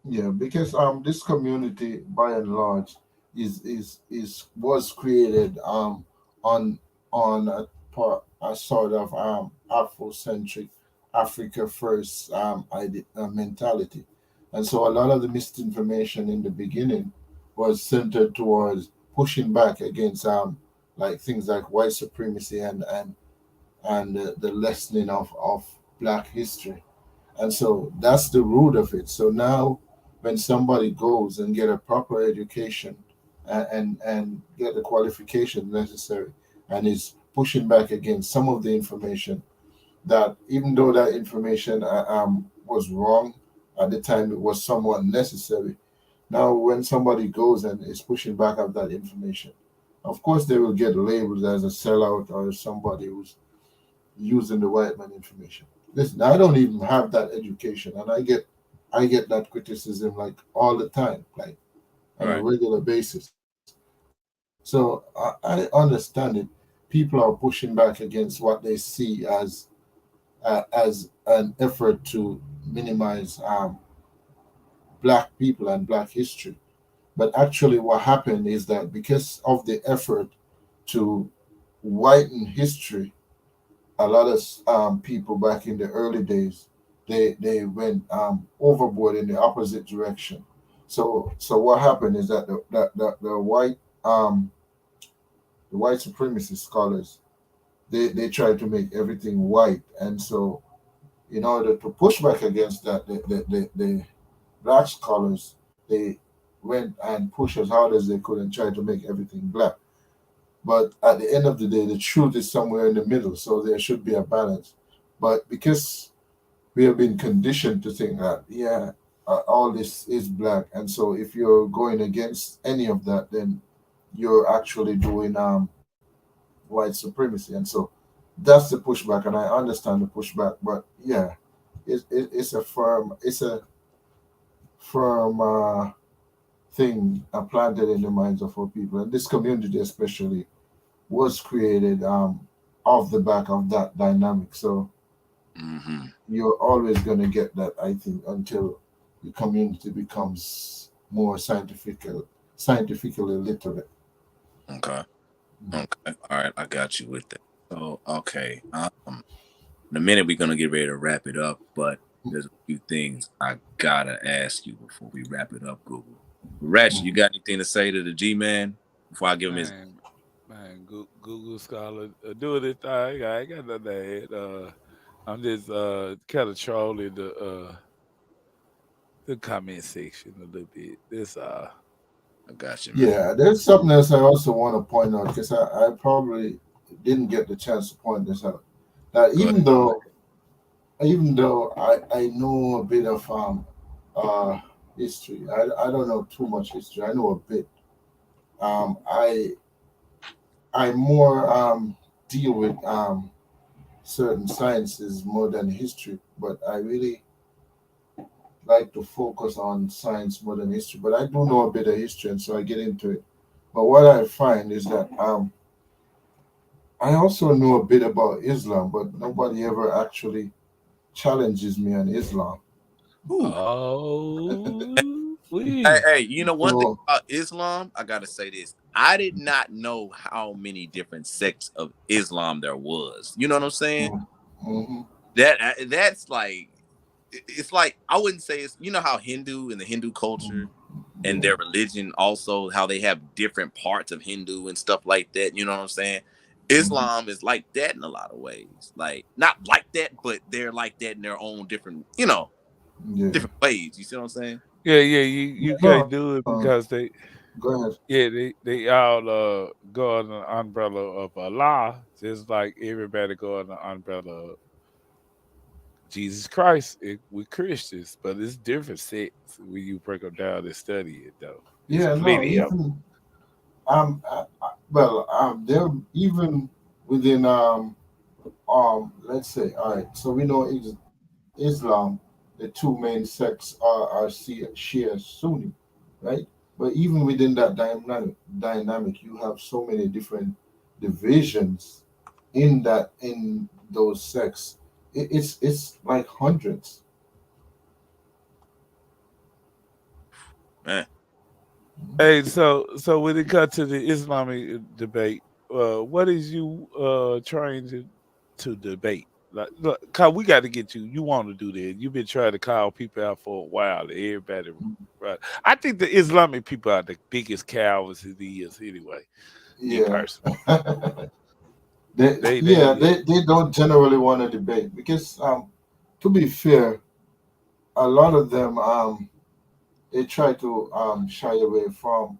Yeah, because this community by and large is was created on a sort of Afrocentric, Africa first mentality, and so a lot of the misinformation in the beginning was centered towards pushing back against like things like white supremacy and and the lessening of black history. And so that's the root of it. So now when somebody goes and get a proper education and get the qualification necessary and is pushing back against some of the information, that even though that information was wrong at the time, it was somewhat necessary. Now when somebody goes and is pushing back at that information, of course they will get labeled as a sellout or somebody who's using the white man information. Listen, I don't even have that education, and I get that criticism like all the time, like on a Right. regular basis. So I understand it. People are pushing back against what they see as an effort to minimize black people and black history. But actually, what happened is that because of the effort to whiten history, a lot of people back in the early days, they went overboard in the opposite direction. So what happened is that um, the white supremacist scholars, they tried to make everything white, and so in order to push back against that, the black scholars, they went and pushed as hard as they could and tried to make everything black. But at the end of the day, the truth is somewhere in the middle, so there should be a balance. But because we have been conditioned to think that, yeah, all this is black, and so if you're going against any of that, then you're actually doing white supremacy. And so that's the pushback, and I understand the pushback. But yeah, it's a firm thing planted in the minds of our people, and this community especially was created off the back of that dynamic. So Mm-hmm. you're always going to get that, I think, until the community becomes more scientifically literate. Okay. Mhm. Okay. All right. I got you with that. So, okay. In a minute, we're gonna get ready to wrap it up, but there's a few things I gotta ask you before we wrap it up, Google. Ratchet, you Mhm. got anything to say to the G man before I give him his? Man, Google Scholar, doing this thing. I ain't got nothing to add. I'm just kind of trolling the comment section a little bit. This I got you, man. Yeah, there's something else I also want to point out because I probably didn't get the chance to point this out. That Go ahead. even though I know a bit of uh history, I don't know too much history. I know a bit. I more deal with certain sciences more than history, but I really like to focus on science more than history. But I do know a bit of history, and so I get into it. But what I find is that I also know a bit about Islam, but nobody ever actually challenges me on Islam. Ooh. oh Hey, we hey, you know one thing So, about Islam? I gotta say this. I did not know how many different sects of Islam there was. You know what I'm saying? mm-hmm, That's like it's like I wouldn't say it's you know how Hindu and the Hindu culture and yeah, their religion also how they have different parts of Hindu and stuff like that. You know what I'm saying? mm-hmm, Islam is like that in a lot of ways. Like not like that, but they're like that in their own different, yeah. different ways. You see what I'm saying? yeah, Yeah, you can't no, do it because go ahead. they all go under the umbrella of Allah, just like everybody go under the umbrella of Jesus Christ with Christians, but it's different sects when you break them down and study it though. It's Yeah, no, plenty of even well, they're even within let's say, all right. So we know Islam, the two main sects are Shia, Sunni, right? But even within that dynamic, you have so many different divisions in those sects. It's like hundreds. Man. Hey, so when it comes to the Islamic debate, what is you trying to debate? Like, look, Kyle, we got to get you. You want to do that? You've been trying to call people out for a while. Everybody, right? I think the Islamic people are the biggest cowards it is anyway. Me Yeah. personally. They Yeah, yeah. they don't generally want to debate because to be fair, a lot of them they try to shy away from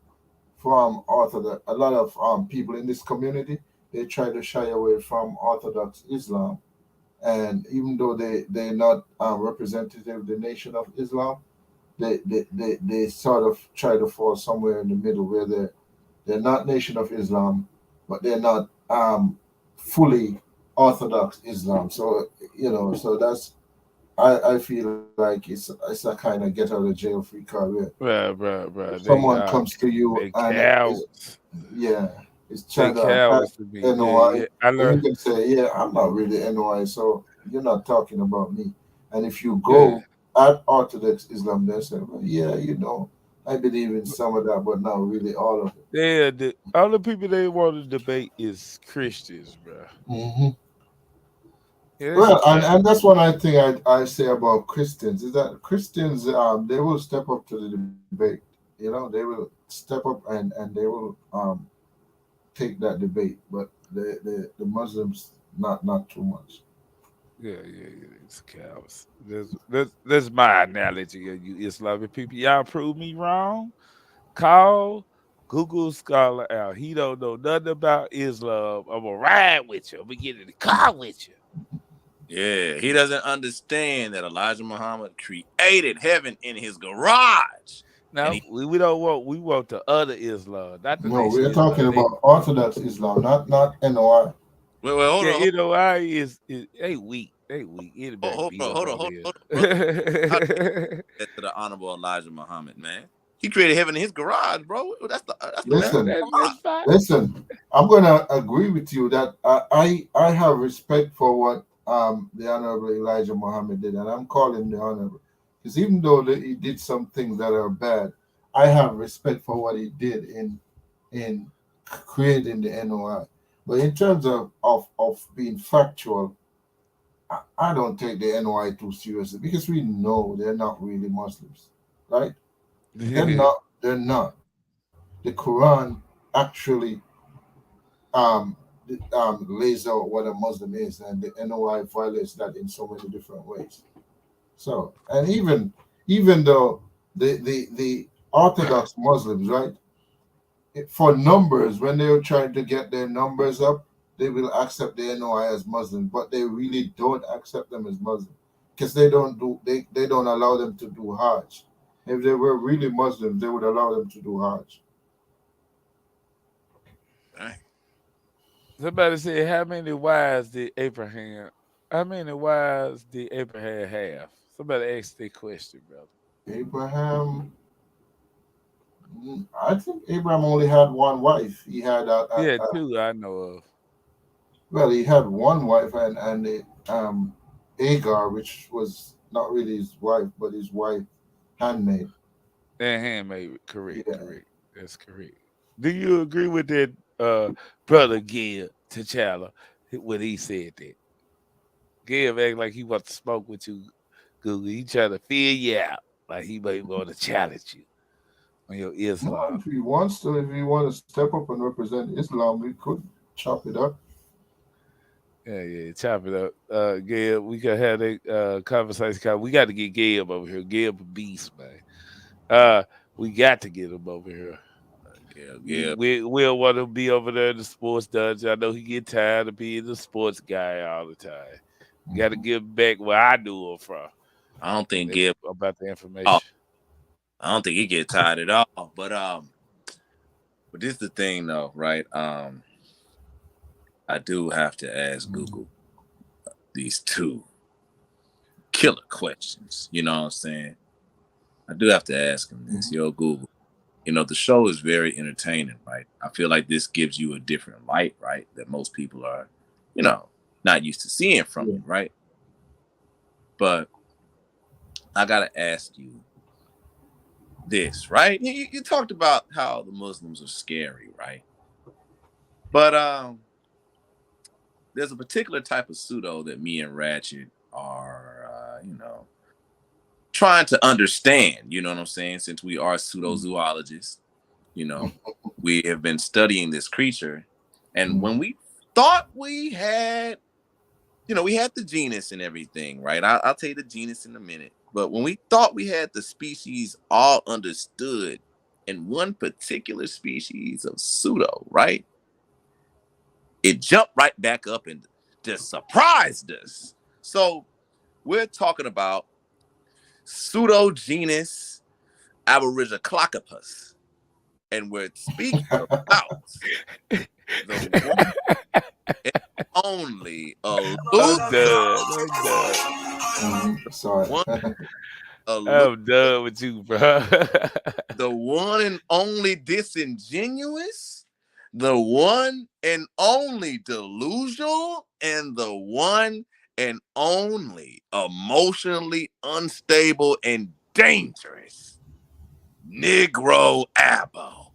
orthodox. A lot of people in this community, they try to shy away from Orthodox Islam, and even though they're not representative of the Nation of Islam, they sort of try to fall somewhere in the middle where they're not Nation of Islam, but they're not fully Orthodox Islam. So so that's I feel like it's a kind of get out of jail free card where if Bruh. someone comes to you They and is cowards. yeah, is They trying to attack cowards to me. NOI, I and you learned. can say, yeah, I'm not really NOI, so you're not talking about me. And if you Yeah. go at Orthodox Islam, they say, well, yeah, I believe in some of that, but not really all of it. Yeah, the other people they want to debate is Christians, bro. Hmm. Yeah, that's Well, and, cap. and that's one thing I say about Christians is that Christians they will step up to the debate. They will step up and they will take that debate, but the Muslims not too much. It's cowards. That's my analogy of you Islamic people. Y'all prove me wrong. Call Google Scholar out. He don't know nothing about Islam. I'm gonna ride with you. I'm gonna get in the car with you. Yeah, he doesn't understand that Elijah Muhammad created heaven in his garage, and No, he we don't want. We want the other Islam, not the No, nation we're Islam. talking about Orthodox Islam, not NOI. wait, hold Yeah, on, NOI is they weak. They weak. Anybody can hold beat on, them hold on, over hold on, brother. How did here. that to the honorable Elijah Muhammad, man? He created heaven in his garage, bro. That's the That, Prophet Listen, that, Muhammad. that's fine. listen. I'm gonna agree with you that I have respect for what the Honorable Elijah Muhammad did, and I'm calling the Honorable because even though he did some things that are bad, I have respect for what he did in creating the NOI. But in terms of being factual, I don't take the NOI too seriously because we know they're not really Muslims, right? They're Yeah. not. They're not. The Quran actually um, lays out what a Muslim is, and the NOI violates that in so many different ways. So, and even though the Orthodox Muslims, right, for numbers, when they're trying to get their numbers up, they will accept the NOI as Muslim, but they really don't accept them as Muslim because they don't allow them to do Hajj. If they were really Muslims, they would allow them to do Hajj. Dang. Somebody said, "How many wives did Abraham? How many wives did Abraham have?" Somebody asked that question, brother. Abraham, I think Abraham only had one wife. He had Yeah, two I know of. well, he had one wife and Agar, which was not really his wife, but his wife handmaid. That handmaid, Yeah. correct. That's correct. Do you agree with that, brother Gil T'Challa when he said that? Gil act like he wants to smoke with you, Google. He trying to feel you out, like he may want to challenge you on your No, Islam. if he wants to step up and represent Islam, we could chop it up. Yeah, chop it up. Gabe, we can have that conversation. We got to get Gabe over here. Gabe a beast, man. Uh, we got to get him over here. Yeah, We yeah. we we'll want to be over there in the sports dungeon. I know he get tired of being the sports guy all the time. Got to Mhm. get back where I knew him from. I don't think That's Gib. about the Oh, information. I don't think he get tired at all. But this is the thing though, right? I do have to ask Mhm. Google these two killer questions. You know what I'm saying? I do have to ask him this. Mhm. Yo, Google. The show is very entertaining, right? I feel like this gives you a different light, right? That most people are, you know, not used to seeing from Yeah. it, right? But I gotta ask you this, right? You talked about how the Muslims are scary, right? But there's a particular type of pseudo that me and Ratchet are, trying to understand. You know what I'm saying? Since we are Mhm. pseudozoologists, you know, we have been studying this creature, and when Mhm. we thought we had, we had the genus and everything, right? I'll tell you the genus in a minute. But when we thought we had the species all understood in one particular species of pseudo, right? It jumped right back up and just surprised us. So we're talking about pseudogenus Aborigiclocopus. And we're speaking about the one and only I'm elusive done. I'm done. Sorry. one, elu- I'm done with you, bro. the one and only disingenuous, the one and only delusional, and the one and only emotionally unstable and dangerous Negro Abo.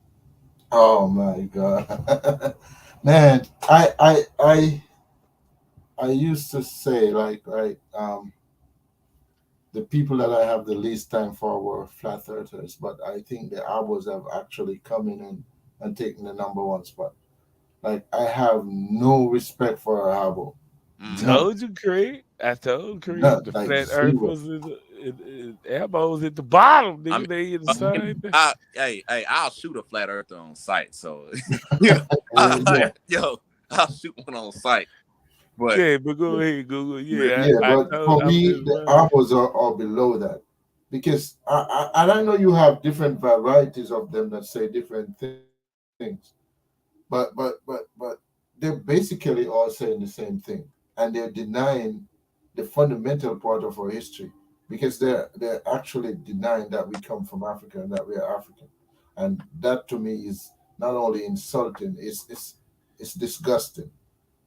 Oh my God. Man, I used to say the people that I have the least time for were flat earthers, but I think the Abos have actually come in and taken the number one spot. Like I have no respect for a Abo. Mm-hmm. None. Told you, Craig. I told Craig None. the Like flat Earth zero. was elbows at the bottom, I mean, nigga. They in the uh, side. I'll shoot a flat earther on site. So, you know, Yeah. I'll shoot one on site. But Yeah, but go ahead, Google. Yeah, Yeah, I but told. for I'm me, just the right. Abos are below that. Because and I know you have different varieties of them that say different things, but they're basically all saying the same thing, and they're denying the fundamental part of our history because they're actually denying that we come from Africa and that we are African, and that to me is not only insulting, it's disgusting.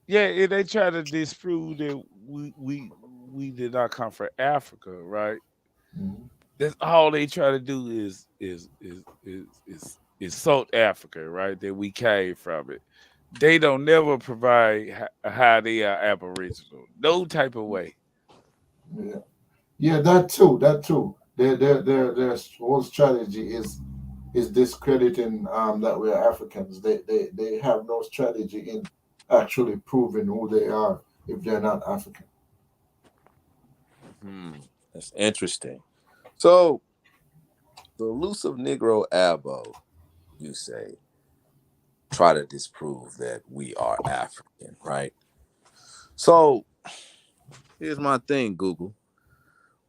Yeah, and they try to disprove that we did not come from Africa, right? Mhm. That's all they try to do is South Africa, right? That we came from it. They don't never provide how they are Aboriginal, no type of way. Yeah. Yeah, that too. Their whole strategy is discrediting that we're Africans. They have no strategy in actually proving who they are if they're not African. that's interesting. So, the elusive Negro Abo, you say, try to disprove that we are African, right? So, here's my thing, Google.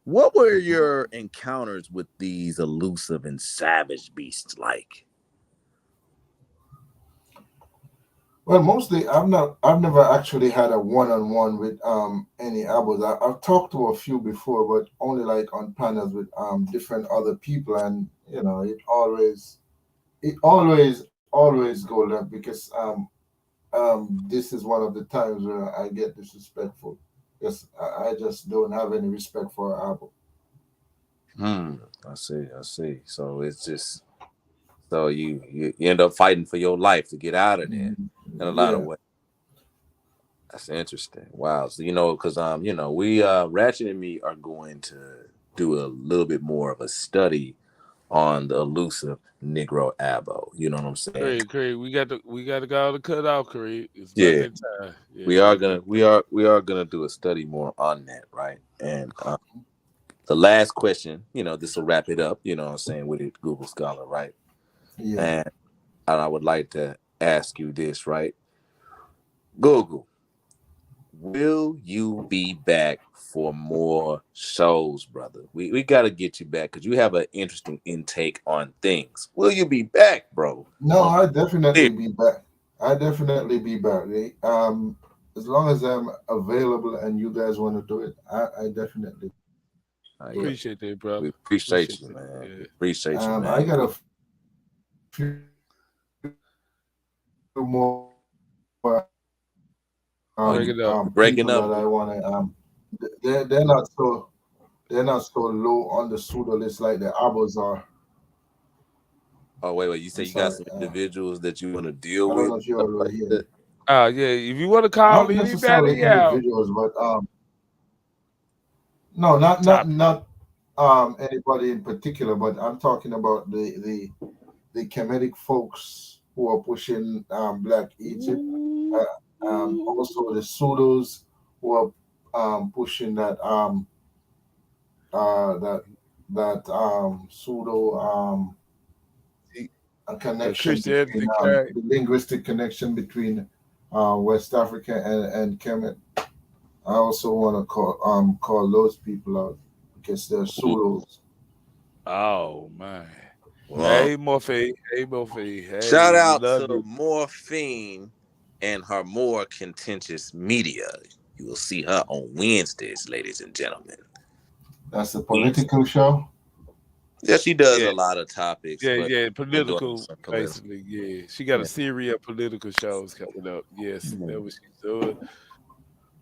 What were your encounters with these elusive and savage beasts like? Well, mostly I've never actually had a one-on-one with any abos. I've talked to a few before, but only like on panels with different other people, and it always go left because this is one of the times where I get disrespectful. Yes, I just don't have any respect for Apple. Hmm. I see. I see. So it's just so you end up fighting for your life to get out of there Mhm. in a lot of Yeah, ways. That's interesting. Wow. So because we Ratchet and me are going to do a little bit more of a study on the elusive Negro Abo. You know what I'm saying? Craig, we got to go to cut off, Craig. It's about Yeah. that time. Yeah, We are we got gonna we are gonna do a study more on that, right? And the last question, this will wrap it up, you know what I'm saying, with it, Google Scholar, right? yeah. And I would like to ask you this, right? Google, will you be back for more shows, brother? We got to get you back because you have an interesting intake on things. Will you be back, bro? No, On I definitely this? be back. I definitely be back. As long as I'm available and you guys want to do it, I definitely do it. Yeah, appreciate that, we brother. appreciate Appreciate you, that. man. We Yeah. appreciate you, I man. got a few more people Break that it I up. want to Breaking up. they're not so low on the pseudo list like the Abos are. Oh, wait. You say I'm you got sorry. some individuals that you want to deal I don't with, know if you're stuff able like to hear that? me. Yeah. If you want to call Not necessarily anybody out, individuals, but no, topic. not anybody in particular. But I'm talking about the Kemetic folks who are pushing Black Egypt. Ooh. Also the pseudos who are pushing that pseudo a The connection between Christianity guy. the linguistic connection between West Africa and Kemet. I also want to call those people out because they're pseudos. Oh man. Well, Hey Morphe. Hey Morphe. shout Hey, we out love to you. Morphine and her more contentious media. You will see her on Wednesdays, ladies and gentlemen. That's the Wednesday. political show. Yeah, she does Yeah, a lot of topics, yeah, but yeah. we're doing Political, some political. basically. Yeah, she got a Yeah, series of political shows coming up. Yes, that's what she's doing.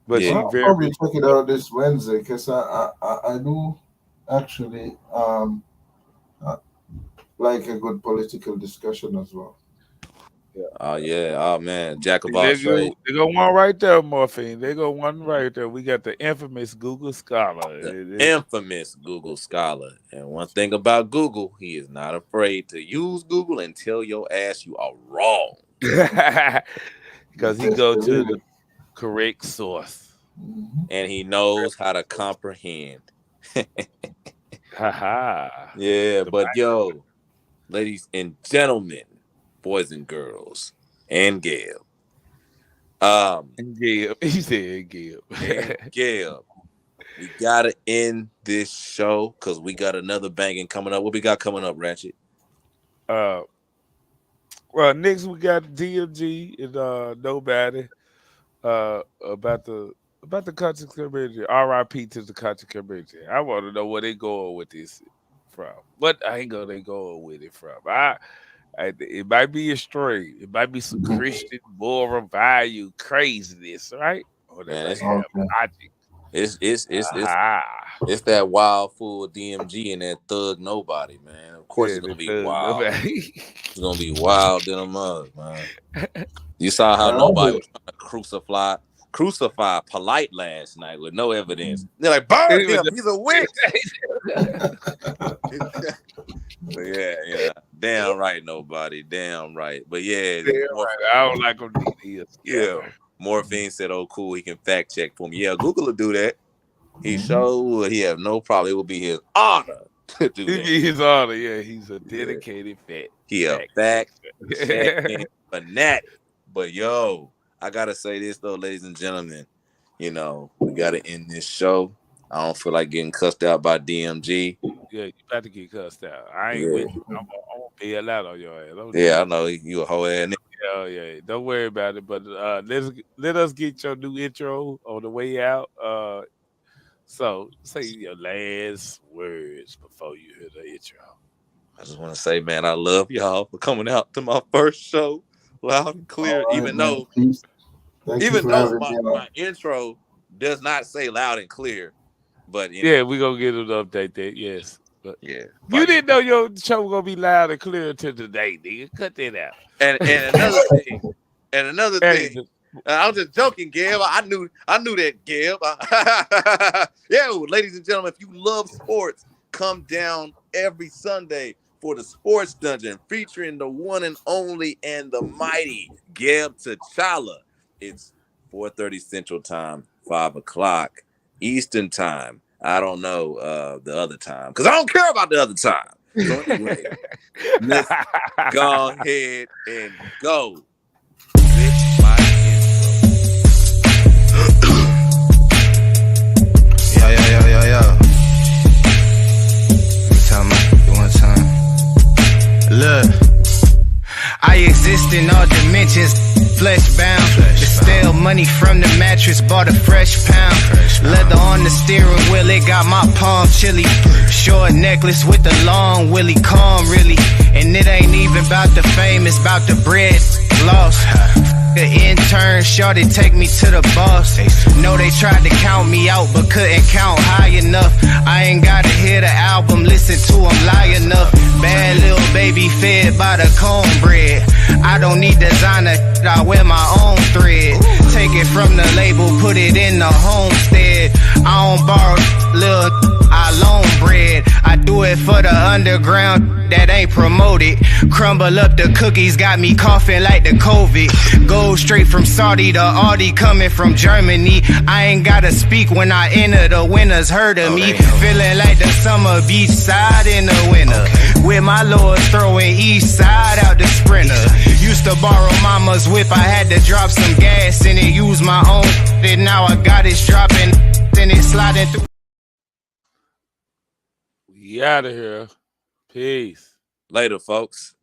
But yeah. she Well, I'll very probably check it out this Wednesday because I do actually uh, like a good political discussion as well. Oh yeah. Oh man, Jack of all They go, trades. they go one right there, Morphine. They go one right there. We got the infamous Google Scholar. The infamous Google Scholar. And one thing about Google, he is not afraid to use Google and tell your ass you are wrong. Because he Yes, go to the really. correct source. Mhm. And he knows how to comprehend. Ha. Yeah, The but yo, ladies and gentlemen, boys and girls, and Gail. Gib. He said Gib. And Gail, we gotta end this show because we got another banging coming up. What we got coming up, Ratchet? Well, next we got DMG and Nobody about the country community. R.I.P. to the country community. I want to know where they going with this from. What angle they going with it from? It might be a string. It might be some Christian moral value craziness, right? Or they Man, might it's have logic. It's that wild fool DMG and that thug nobody, man. Of course Yeah, it's gonna the be thug wild. nobody. It's gonna be wild in a mug, man. You saw how Yeah, I nobody do. was trying to crucify Polite last night with no evidence. They're like, burn him, he's a witch. Yeah. Damn right, nobody. Damn right. But yeah, Damn right. I don't like him. yeah. Morphine said, "Oh, cool. He can fact check for me." Yeah, Google will do that. He Mhm. sure would. He have no problem. It would be his honor to do He that. be his honor. Yeah, he's a dedicated fact. He a fact checking fanatic. But yo, I gotta say this though, ladies and gentlemen. You know, we gotta end this show. I don't feel like getting cussed out by DMG. Yeah, you about to get cussed out. I ain't with you. I'm gonna bail out on your ass. Yeah, I know you a whole ass nigga. Yeah. Don't worry about it. But let us get your new intro on the way out. So say your last words before you hear the intro. I just want to say, man, I love y'all for coming out to my first show loud and clear. All right, even man. though Peace. Thank you for having me on. my intro does not say loud and clear, but Yeah, we gonna get an update that. Yes. But yeah, you didn't know your show was gonna be loud and clear until today, nigga. Cut that out. And another thing. I was just joking, Gab. I knew that, Gab. Yeah, ladies and gentlemen, if you love sports, come down every Sunday for the Sports Dungeon featuring the one and only and the mighty Gab T'Challa. It's 4:30 Central Time, 5 o'clock Eastern Time. I don't know the other time because I don't care about the other time. So anyway, let's go ahead and go. Yo. Tell me one time. Look, I exist in all dimensions, flesh bound. To steal money from the mattress, bought a fresh pound. Leather on the steering wheel, it got my palm chilly. Short necklace with the long willy, calm really. And it ain't even about the fame, it's about the bread lost. The intern, shorty take me to the boss. Know they tried to count me out, but couldn't count high enough. I ain't gotta hear the album, listen to them lie enough. Bad little baby fed by the cornbread. I don't need designer, I wear my own thread. Take it from the label, put it in the homestead. I don't borrow little, I loan bread. I do it it for the underground that ain't promoted. Crumble up the cookies, got me coughing like the COVID. Go straight from Saudi to Audi, coming from Germany. I ain't gotta speak when I enter, the winners heard of me. Feeling like the summer beach side in the winter. With my lords throwing east side out the Sprinter. Used to borrow mama's whip, I had to drop some gas in it. Use my own, and now I got it dropping, then it sliding through. We out of here. Peace. Later, folks.